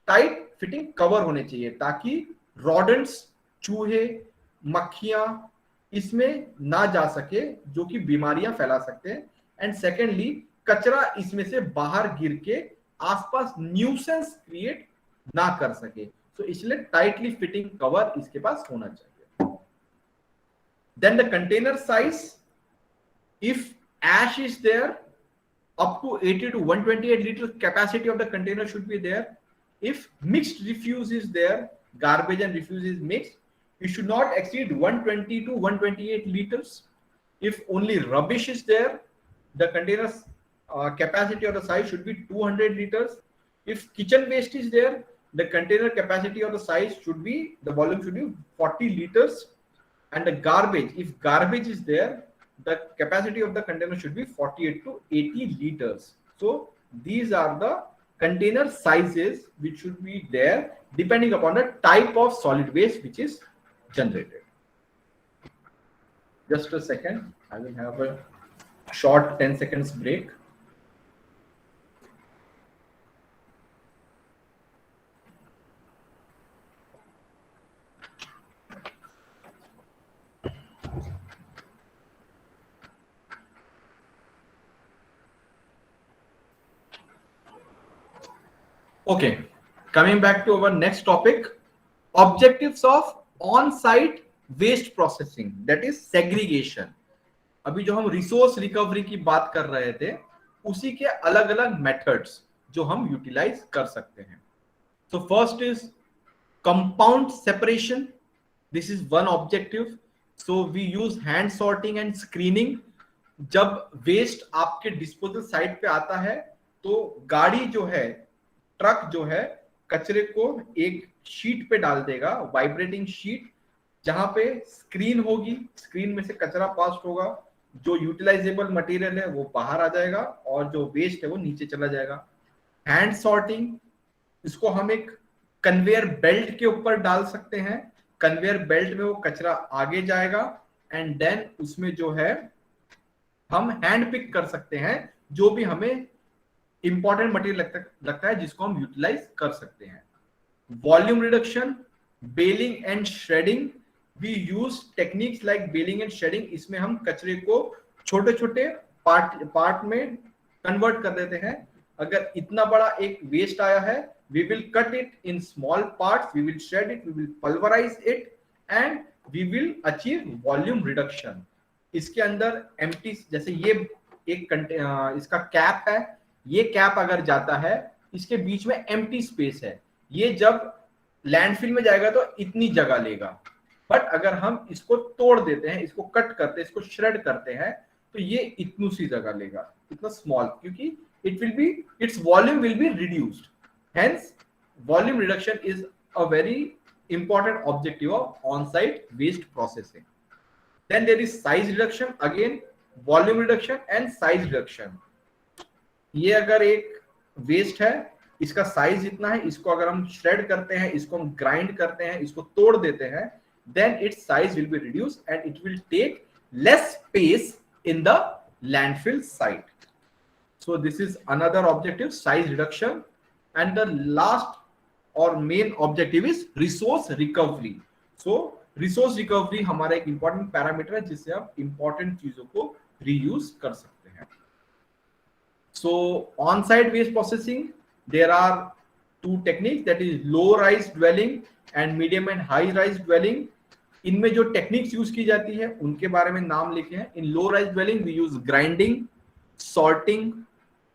टाइट फिटिंग कवर होने चाहिए ताकि रॉडेंट्स, चूहे, मक्खियां इसमें ना जा सके जो कि बीमारियां फैला सकते हैं. एंड सेकेंडली कचरा इसमें से बाहर गिर के आसपास न्यूसेंस क्रिएट ना कर सके. तो इसलिए टाइटली फिटिंग कवर इसके पास होना चाहिए. Then the container size, if ash is there, up to 80 to 128 liter capacity of the container should be there. If mixed refuse is there, garbage and refuse is mixed, it should not exceed 120 to 128 liters. If only rubbish is there, the container's capacity or the size should be 200 liters. If kitchen waste is there, the container capacity or the size should be, the volume should be 40 liters. And the garbage, if garbage is there, the capacity of the container should be 48 to 80 liters. So these are the container sizes which should be there depending upon the type of solid waste which is generated. Just a second, I will have a short 10 seconds break. Okay, coming back to our next topic, objectives of on-site waste processing, that is segregation. अभी जो हम resource recovery की बात कर रहे थे, उसी के अलग अलग मेथड्स जो हम यूटिलाइज कर सकते हैं. So first is compound separation. This is one objective. So we use hand sorting and screening. जब वेस्ट आपके डिस्पोजल साइट पे आता है तो गाड़ी जो है, ट्रक जो है, कचरे को एक शीट पे डाल देगा, वाइब्रेटिंग शीट, जहां पे स्क्रीन होगी, स्क्रीन में से कचरा पास होगा, जो यूटिलाइजेबल मटेरियल है वो बाहर आ जाएगा और जो वेस्ट है वो नीचे चला जाएगा. हैंड सॉर्टिंग, इसको हम एक कन्वेयर बेल्ट के ऊपर डाल सकते हैं. कन्वेयर बेल्ट में वो कचरा आगे जाएगा एंड देन उसमें जो है हम हैंड पिक कर सकते हैं जो भी हमें इंपॉर्टेंट मटेरियल लगता है जिसको हम यूटिलाइज कर सकते हैं. Volume reduction, baling and shredding, we use techniques like baling and shredding. इसमें हम कचरे को छोटे छोटे पार्ट में कन्वर्ट कर देते हैं. अगर इतना बड़ा एक वेस्ट आया है, we will cut it in small parts, we will shred it, we will pulverize it and we will achieve volume reduction. इसके अंदर empty, जैसे ये एक इसका कैप है, ये कैप अगर जाता है, इसके बीच में empty space है, ये जब लैंडफिल में जाएगा तो इतनी जगह लेगा. बट अगर हम इसको तोड़ देते हैं, इसको कट करते हैं, इसको श्रेड करते हैं, तो ये इतनी सी जगह लेगा, इतना स्मॉल, क्योंकि its volume will be reduced. Hence, volume reduction is a very important objective of on-site waste processing. Then there is size reduction, again volume reduction and size reduction. ये अगर एक वेस्ट है, इसका साइज इतना है, इसको अगर हम श्रेड करते हैं, इसको हम ग्राइंड करते हैं, इसको तोड़ देते हैं, then its size will be reduced and it will take less space in the landfill site. So this is another objective, size reduction. And the last or main objective is resource recovery. So resource recovery हमारा एक important parameter है जिससे आप important चीजों को reuse कर सकते हैं. So on-site waste processing, there are two techniques, that is low-rise dwelling and medium and high-rise dwelling. इनमें जो techniques use की जाती है उनके बारे में नाम लिखे हैं. In low-rise dwelling we use grinding, sorting,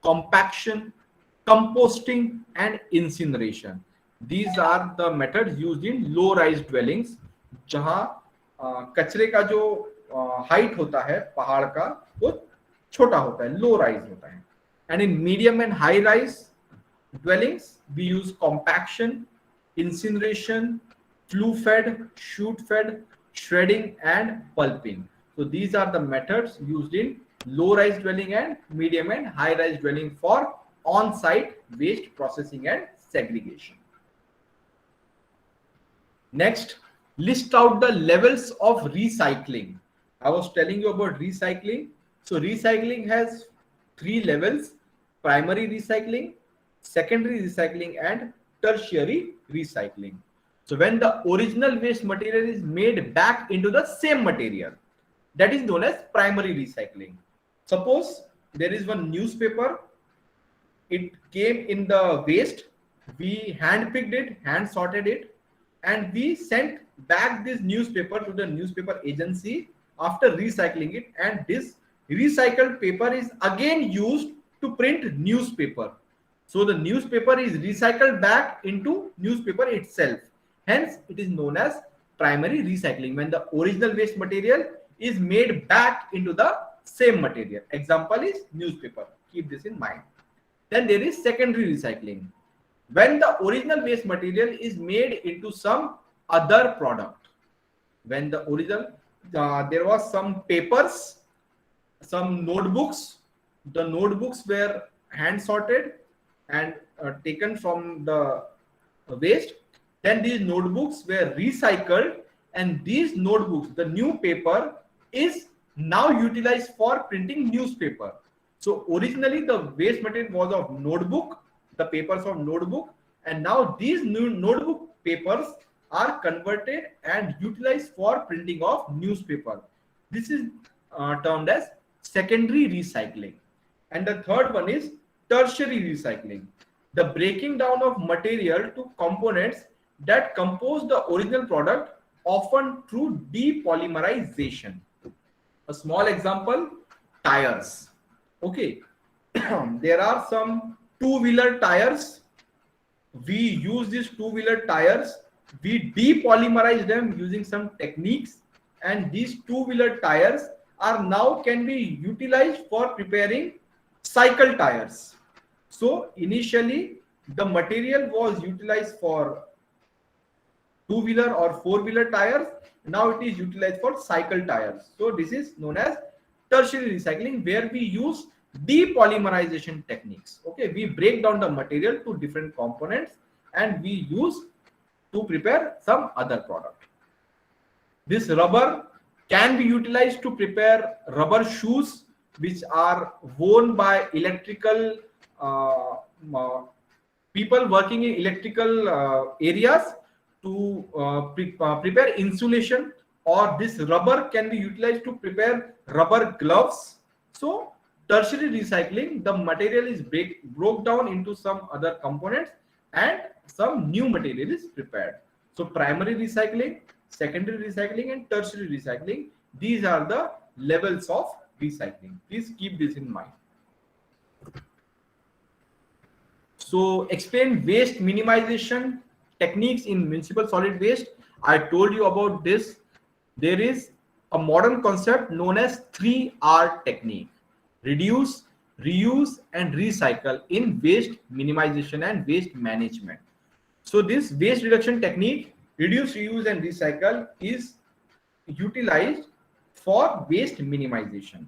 compaction, composting and incineration. These are the methods used in low rise dwellings, जहां कचरे का जो हाइट होता है पहाड़ का वो छोटा होता है, लो राइज होता है. And in medium and high rise dwellings we use compaction, incineration, flue fed, chute fed, shredding and pulping. So these are the methods used in low rise dwelling and medium and high rise dwelling for on-site waste processing and segregation. Next, list out the levels of recycling. I was telling you about recycling. So recycling has 3 levels: primary recycling, secondary recycling and tertiary recycling. So when the original waste material is made back into the same material, that is known as primary recycling. Suppose there is one newspaper, it came in the waste, we hand picked it, hand sorted it, and we sent back this newspaper to the newspaper agency after recycling it, and this recycled paper is again used to print newspaper. So the newspaper is recycled back into newspaper itself. Hence it is known as primary recycling, when the original waste material is made back into the same material. Example is newspaper, keep this in mind. Then there is secondary recycling, when the original waste material is made into some other product. When the original there was some papers, some notebooks. The notebooks were hand sorted and taken from the waste. Then these notebooks were recycled, and these notebooks, the new paper, is now utilized for printing newspaper. So originally the waste material was of notebook, the papers of notebook, and now these new notebook papers are converted and utilized for printing of newspaper. This is termed as secondary recycling. And the third one is tertiary recycling, the breaking down of material to components that compose the original product, often through depolymerization. A small example, tires. Okay, there are some two-wheeler tires. We use these two-wheeler tires, we depolymerize them using some techniques, and these two-wheeler tires are now can be utilized for preparing cycle tires. So initially the material was utilized for two-wheeler or four-wheeler tires. Now it is utilized for cycle tires. So this is known as tertiary recycling, where we use depolymerization techniques. Okay, we break down the material to different components and we use to prepare some other product. This rubber can be utilized to prepare rubber shoes, which are worn by electrical people working in electrical areas to prepare insulation, or this rubber can be utilized to prepare rubber gloves. So tertiary recycling, the material is broke down into some other components and some new material is prepared. So primary recycling, secondary recycling, and tertiary recycling, these are the levels of recycling. Please keep this in mind. So explain waste minimization techniques in municipal solid waste. I told you about this. There is a modern concept known as 3R technique: reduce, reuse, and recycle in waste minimization and waste management. So this waste reduction technique, reduce, reuse, and recycle, is utilized for waste minimization.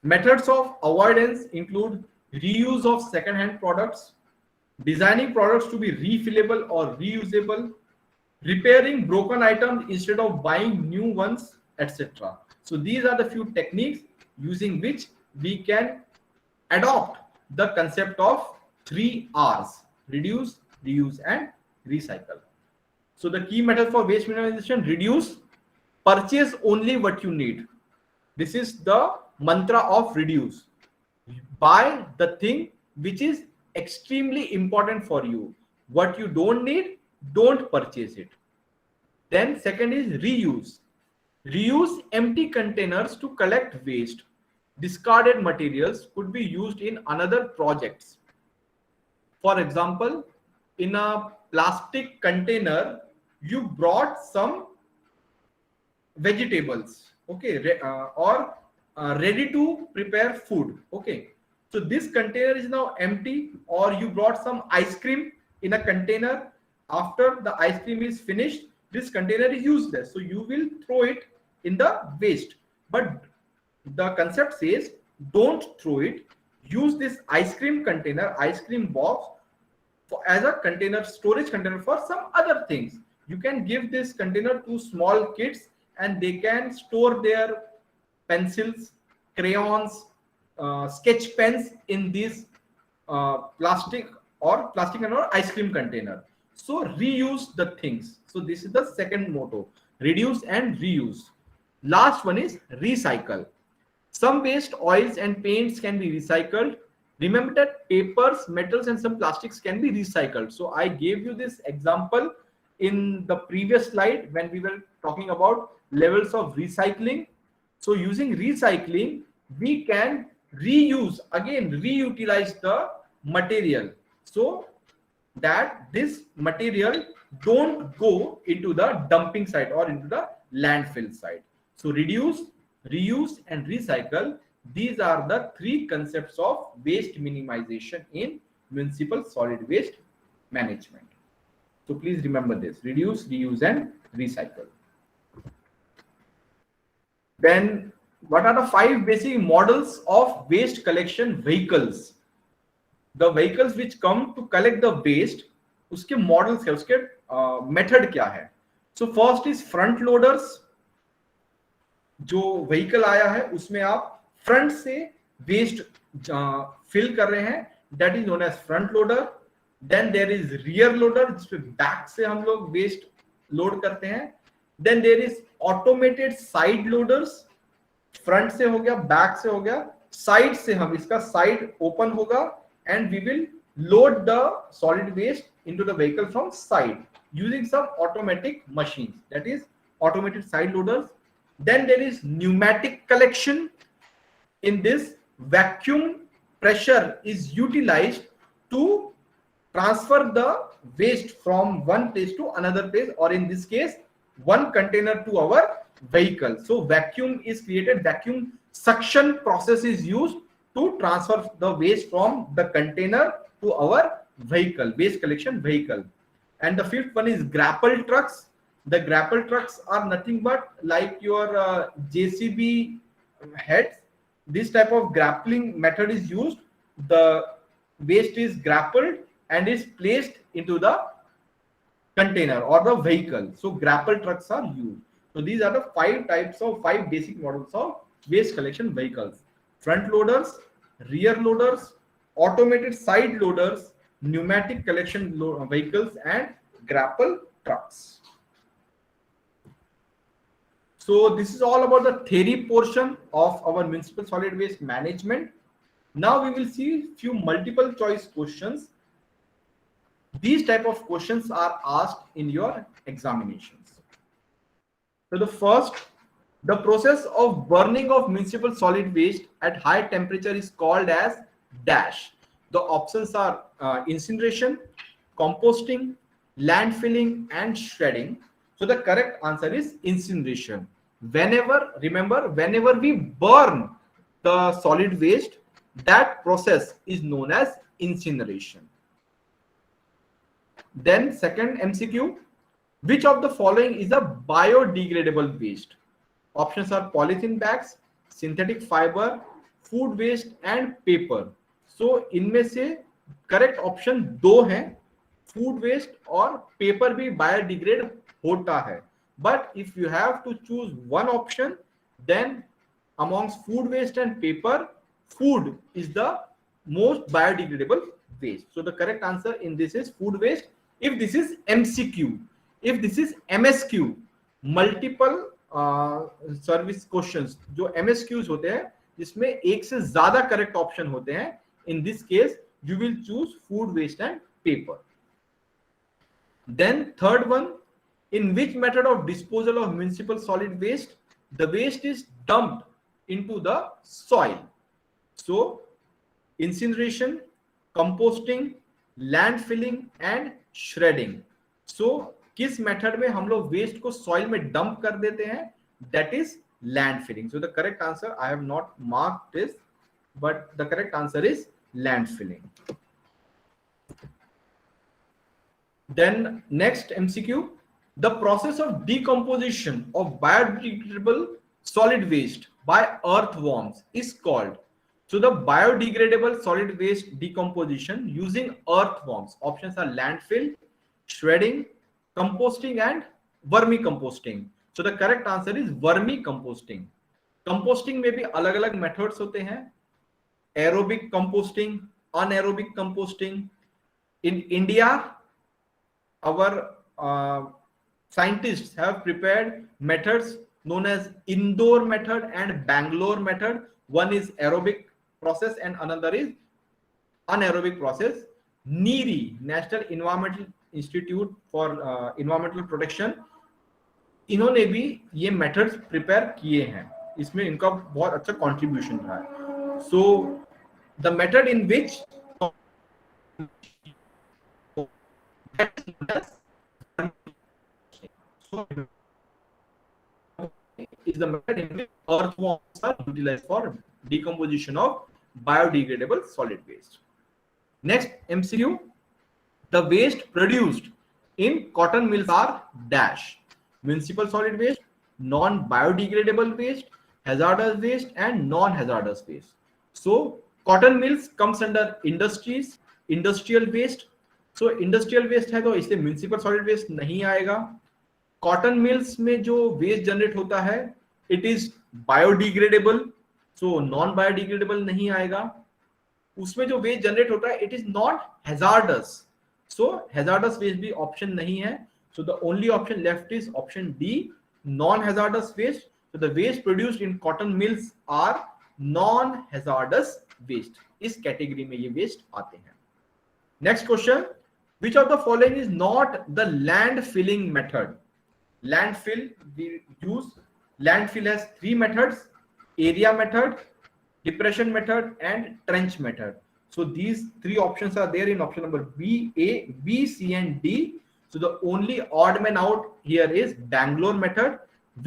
Methods of avoidance include reuse of second-hand products, designing products to be refillable or reusable, repairing broken items instead of buying new ones, etc. So these are the few techniques using which we can adopt the concept of 3Rs: reduce, reuse, and recycle. So the key method for waste minimization: reduce, purchase only what you need. This is the mantra of reduce. Buy the thing which is extremely important for you. What you don't need, don't purchase it. Then second is reuse. Reuse empty containers to collect waste. Discarded materials could be used in another projects. For example, in a plastic container, you brought some vegetables, okay, or ready to prepare food. Okay, so this container is now empty, or you brought some ice cream in a container. After the ice cream is finished, this container is useless, so you will throw it in the waste. But the concept says don't throw it, use this ice cream container, ice cream box, as a container, storage container for some other things. You can give this container to small kids and they can store their pencils, crayons, sketch pens in this plastic or ice cream container. So reuse the things. So this is the second motto: reduce and reuse. Last one is recycle. Some waste oils and paints can be recycled. Remember that papers, metals, and some plastics can be recycled. So I gave you this example in the previous slide when we were talking about levels of recycling. So using recycling, we can reuse, again reutilize the material, so that this material don't go into the dumping site or into the landfill site. So reduce, reuse, and recycle, these are the three concepts of waste minimization in municipal solid waste management. So please remember this: reduce, reuse, and recycle. Then what are the 5 basic models of waste collection vehicles? The vehicles which come to collect the waste, उसके models है, उसके method क्या है? So first is front loaders. जो vehicle आया है उसमें आप फ्रंट से वेस्ट फिल कर रहे हैं, that is known as front loader. Then there is rear loader, जिसपे बैक से हम लोग वेस्ट लोड करते हैं. Then there is automated side loaders. Front से हो गया, बैक से हो गया, साइड से हम इसका साइड ओपन होगा and we will load the solid waste into the vehicle from side using some automatic machines, that is automated side loaders. Then there is pneumatic collection. In this, vacuum pressure is utilized to transfer the waste from one place to another place, or in this case one container to our vehicle. So vacuum is created, vacuum suction process is used to transfer the waste from the container to our vehicle, waste collection vehicle. And the fifth one is grapple trucks. The grapple trucks are nothing but like your JCB heads. This type of grappling method is used. The waste is grappled and is placed into the container or the vehicle. So grapple trucks are used. So these are the 5 basic models of waste collection vehicles: front loaders, rear loaders, automated side loaders, pneumatic collection vehicles, and grapple trucks. So this is all about the theory portion of our municipal solid waste management. Now we will see few multiple choice questions. These type of questions are asked in your examinations. So the first, the process of burning of municipal solid waste at high temperature is called as dash. The options are incineration, composting, landfilling, and shredding. So the correct answer is incineration. Whenever we burn the solid waste, that process is known as incineration. Then second MCQ, which of the following is a biodegradable waste? Options are polythene bags, synthetic fiber, food waste, and paper. So इनमें से correct option 2 है, food waste और paper भी biodegrade होता है. But if you have to choose one option, then amongst food waste and paper, food is the most biodegradable waste. So the correct answer in this is food waste. If this is MCQ, if this is MSQ, multiple service questions, जो MSQs होते हैं जिसमें एक से ज्यादा correct option होते हैं, in this case you will choose food waste and paper. Then third one, in which method of disposal of municipal solid waste the waste is dumped into the soil? So incineration, composting, landfilling and shredding. So किस method में हम लोग waste को soil में dump कर देते हैं? That is landfilling. So the correct answer, I have not marked this, but the correct answer is landfilling. Then next MCQ, the process of decomposition of biodegradable solid waste by earthworms is called. So the biodegradable solid waste decomposition using earthworms, options are landfill, shredding, composting and vermicomposting. So the correct answer is vermicomposting. Composting में भी अलग अलग methods होते हैं, aerobic composting, anaerobic composting. In India, our scientists have prepared methods known as Indore method and Bangalore method. One is aerobic process and another is anaerobic process. NEERI, National Environmental Institute for Environmental Protection, इन्होंने भी ये methods prepare किए हैं, इसमें इनका बहुत अच्छा contribution रहा है. So the method in which is the method in which earthworms are utilized for decomposition of biodegradable solid waste. Next MCQ, the waste produced in cotton mills are dash: municipal solid waste, non biodegradable waste, hazardous waste and non-hazardous waste. So cotton mills comes under industries, industrial waste. So industrial waste है तो इससे municipal solid waste नहीं आएगा. Cotton mills में जो waste generate होता है, it is biodegradable, so non biodegradable नहीं आएगा. उसमें जो वेस्ट जनरेट होता है, it is not hazardous, so hazardous waste भी ऑप्शन नहीं है. So the only option left is option D, non hazardous waste. So the waste produced in cotton mills are non hazardous waste. इस category में ये waste आते हैं. Next question, which of the following is not the land filling method? Landfill, we use landfill has three methods, area method, depression method and trench method. So these three options are there in option number B, A, B, C and D. So the only odd man out here is Bangalore method,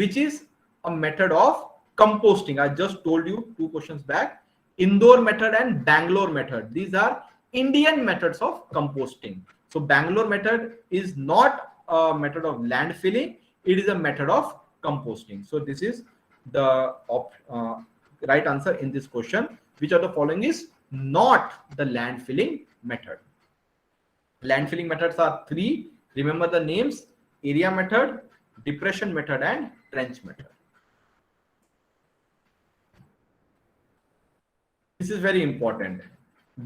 which is a method of composting. I just told you 2 questions back. Indore method and Bangalore method, these are Indian methods of composting. So Bangalore method is not a method of land filling, it is a method of composting. So this is the right answer in this question. Which of the following is not the land filling method? Land filling methods are 3. Remember the names: area method, depression method and trench method. This is very important.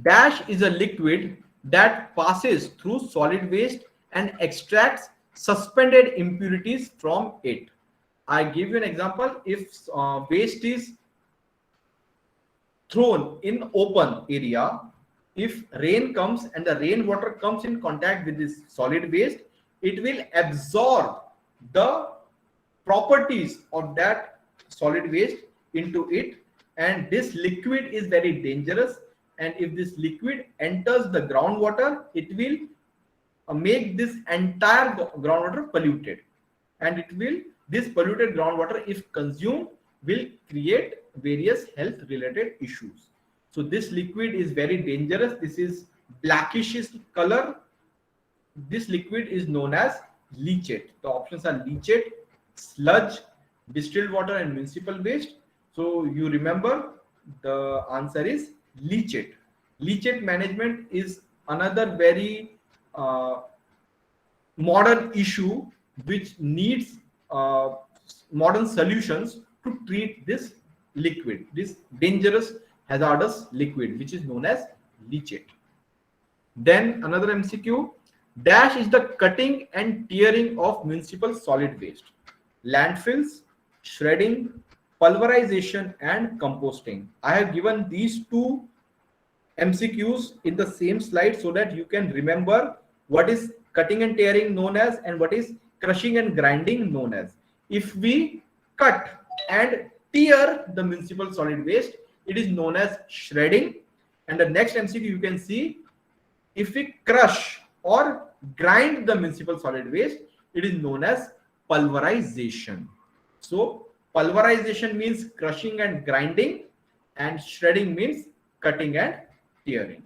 Dash is a liquid that passes through solid waste and extracts suspended impurities from it. I give you an example. If waste is thrown in open area, if rain comes and the rainwater comes in contact with this solid waste, it will absorb the properties of that solid waste into it, and this liquid is very dangerous. And if this liquid enters the groundwater, it will make this entire groundwater polluted, and it will, this polluted groundwater, if consumed, will create various health related issues. So this liquid is very dangerous. This is blackish color. This liquid is known as leachate. The options are leachate, sludge, distilled water and municipal waste. So you remember the answer is leachate. Leachate management is another very modern issue which needs modern solutions to treat this liquid, this dangerous hazardous liquid which is known as leachate. Then another MCQ, dash is the cutting and tearing of municipal solid waste: landfills, shredding, pulverization and composting. I have given these 2 MCQs in the same slide so that you can remember what is cutting and tearing known as and what is crushing and grinding known as. If we cut and tear the municipal solid waste, it is known as shredding. And the next MCQ you can see, if we crush or grind the municipal solid waste, it is known as pulverization. So pulverization means crushing and grinding, and shredding means cutting and tearing.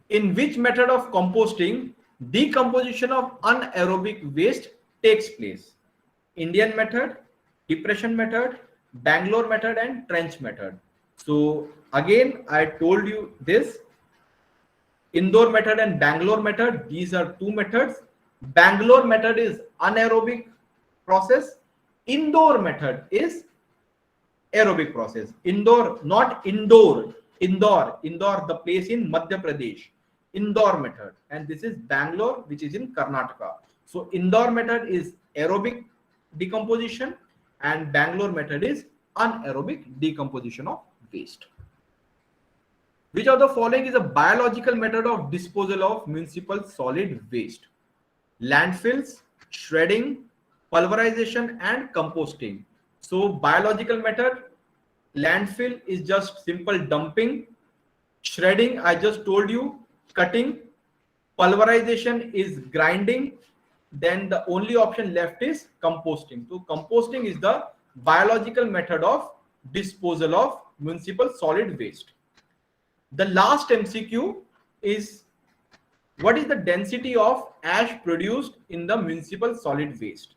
In which method of composting decomposition of anaerobic waste takes place? Indian method, depression method, Bangalore method and trench method. So again I told you this, Indore method and Bangalore method, these are 2 methods. Bangalore method is anaerobic process, Indore method is aerobic process. Indore, not Indore, Indore the place in Madhya Pradesh, Indore method, and this is Bangalore which is in Karnataka. So Indore method is aerobic decomposition and Bangalore method is anaerobic decomposition of waste. Which of the following is a biological method of disposal of municipal solid waste? Landfills, shredding, pulverization and composting. So biological method, landfill is just simple dumping, shredding I just told you, cutting, pulverization is grinding, then the only option left is composting. So composting is the biological method of disposal of municipal solid waste. The last MCQ is, what is the density of ash produced in the municipal solid waste?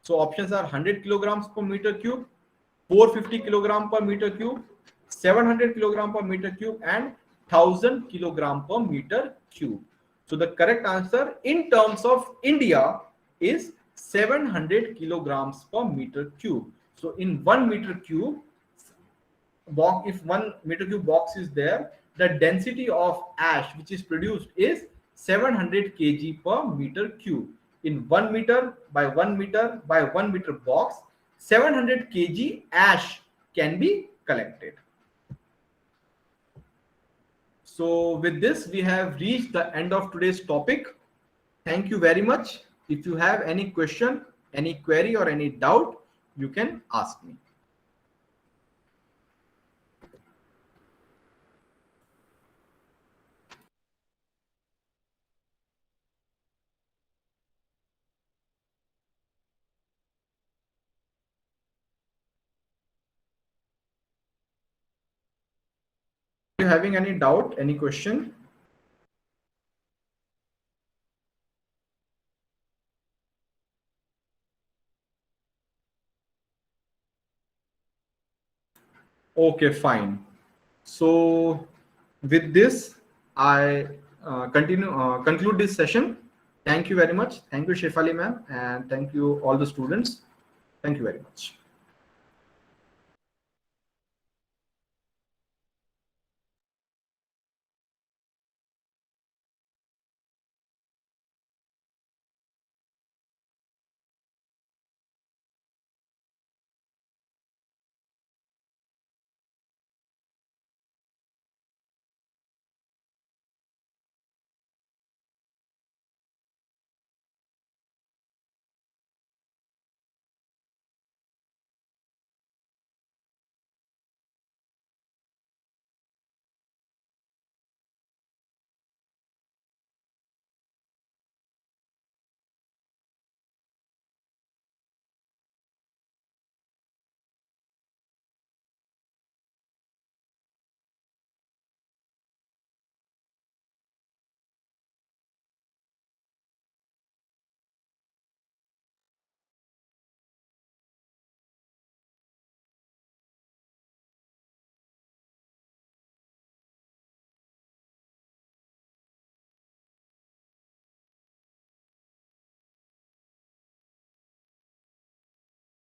So options are 100 kilograms per meter cube, 450 kilogram per meter cube, 700 kilogram per meter cube, and 1000 kilogram per meter cube. So the correct answer in terms of India is 700 kilograms per meter cube. So in 1 meter cube box, if 1 meter cube box is there, the density of ash which is produced is 700 kg per meter cube. In 1 meter by 1 meter by 1 meter box, 700 kg ash can be collected. So with this, we have reached the end of today's topic. Thank you very much. If you have any question, any query, or any doubt, you can ask me. Are you having any doubt, any question? Okay, fine. So with this, I conclude this session. Thank you very much. Thank you, Shefali ma'am, and thank you all the students. Thank you very much.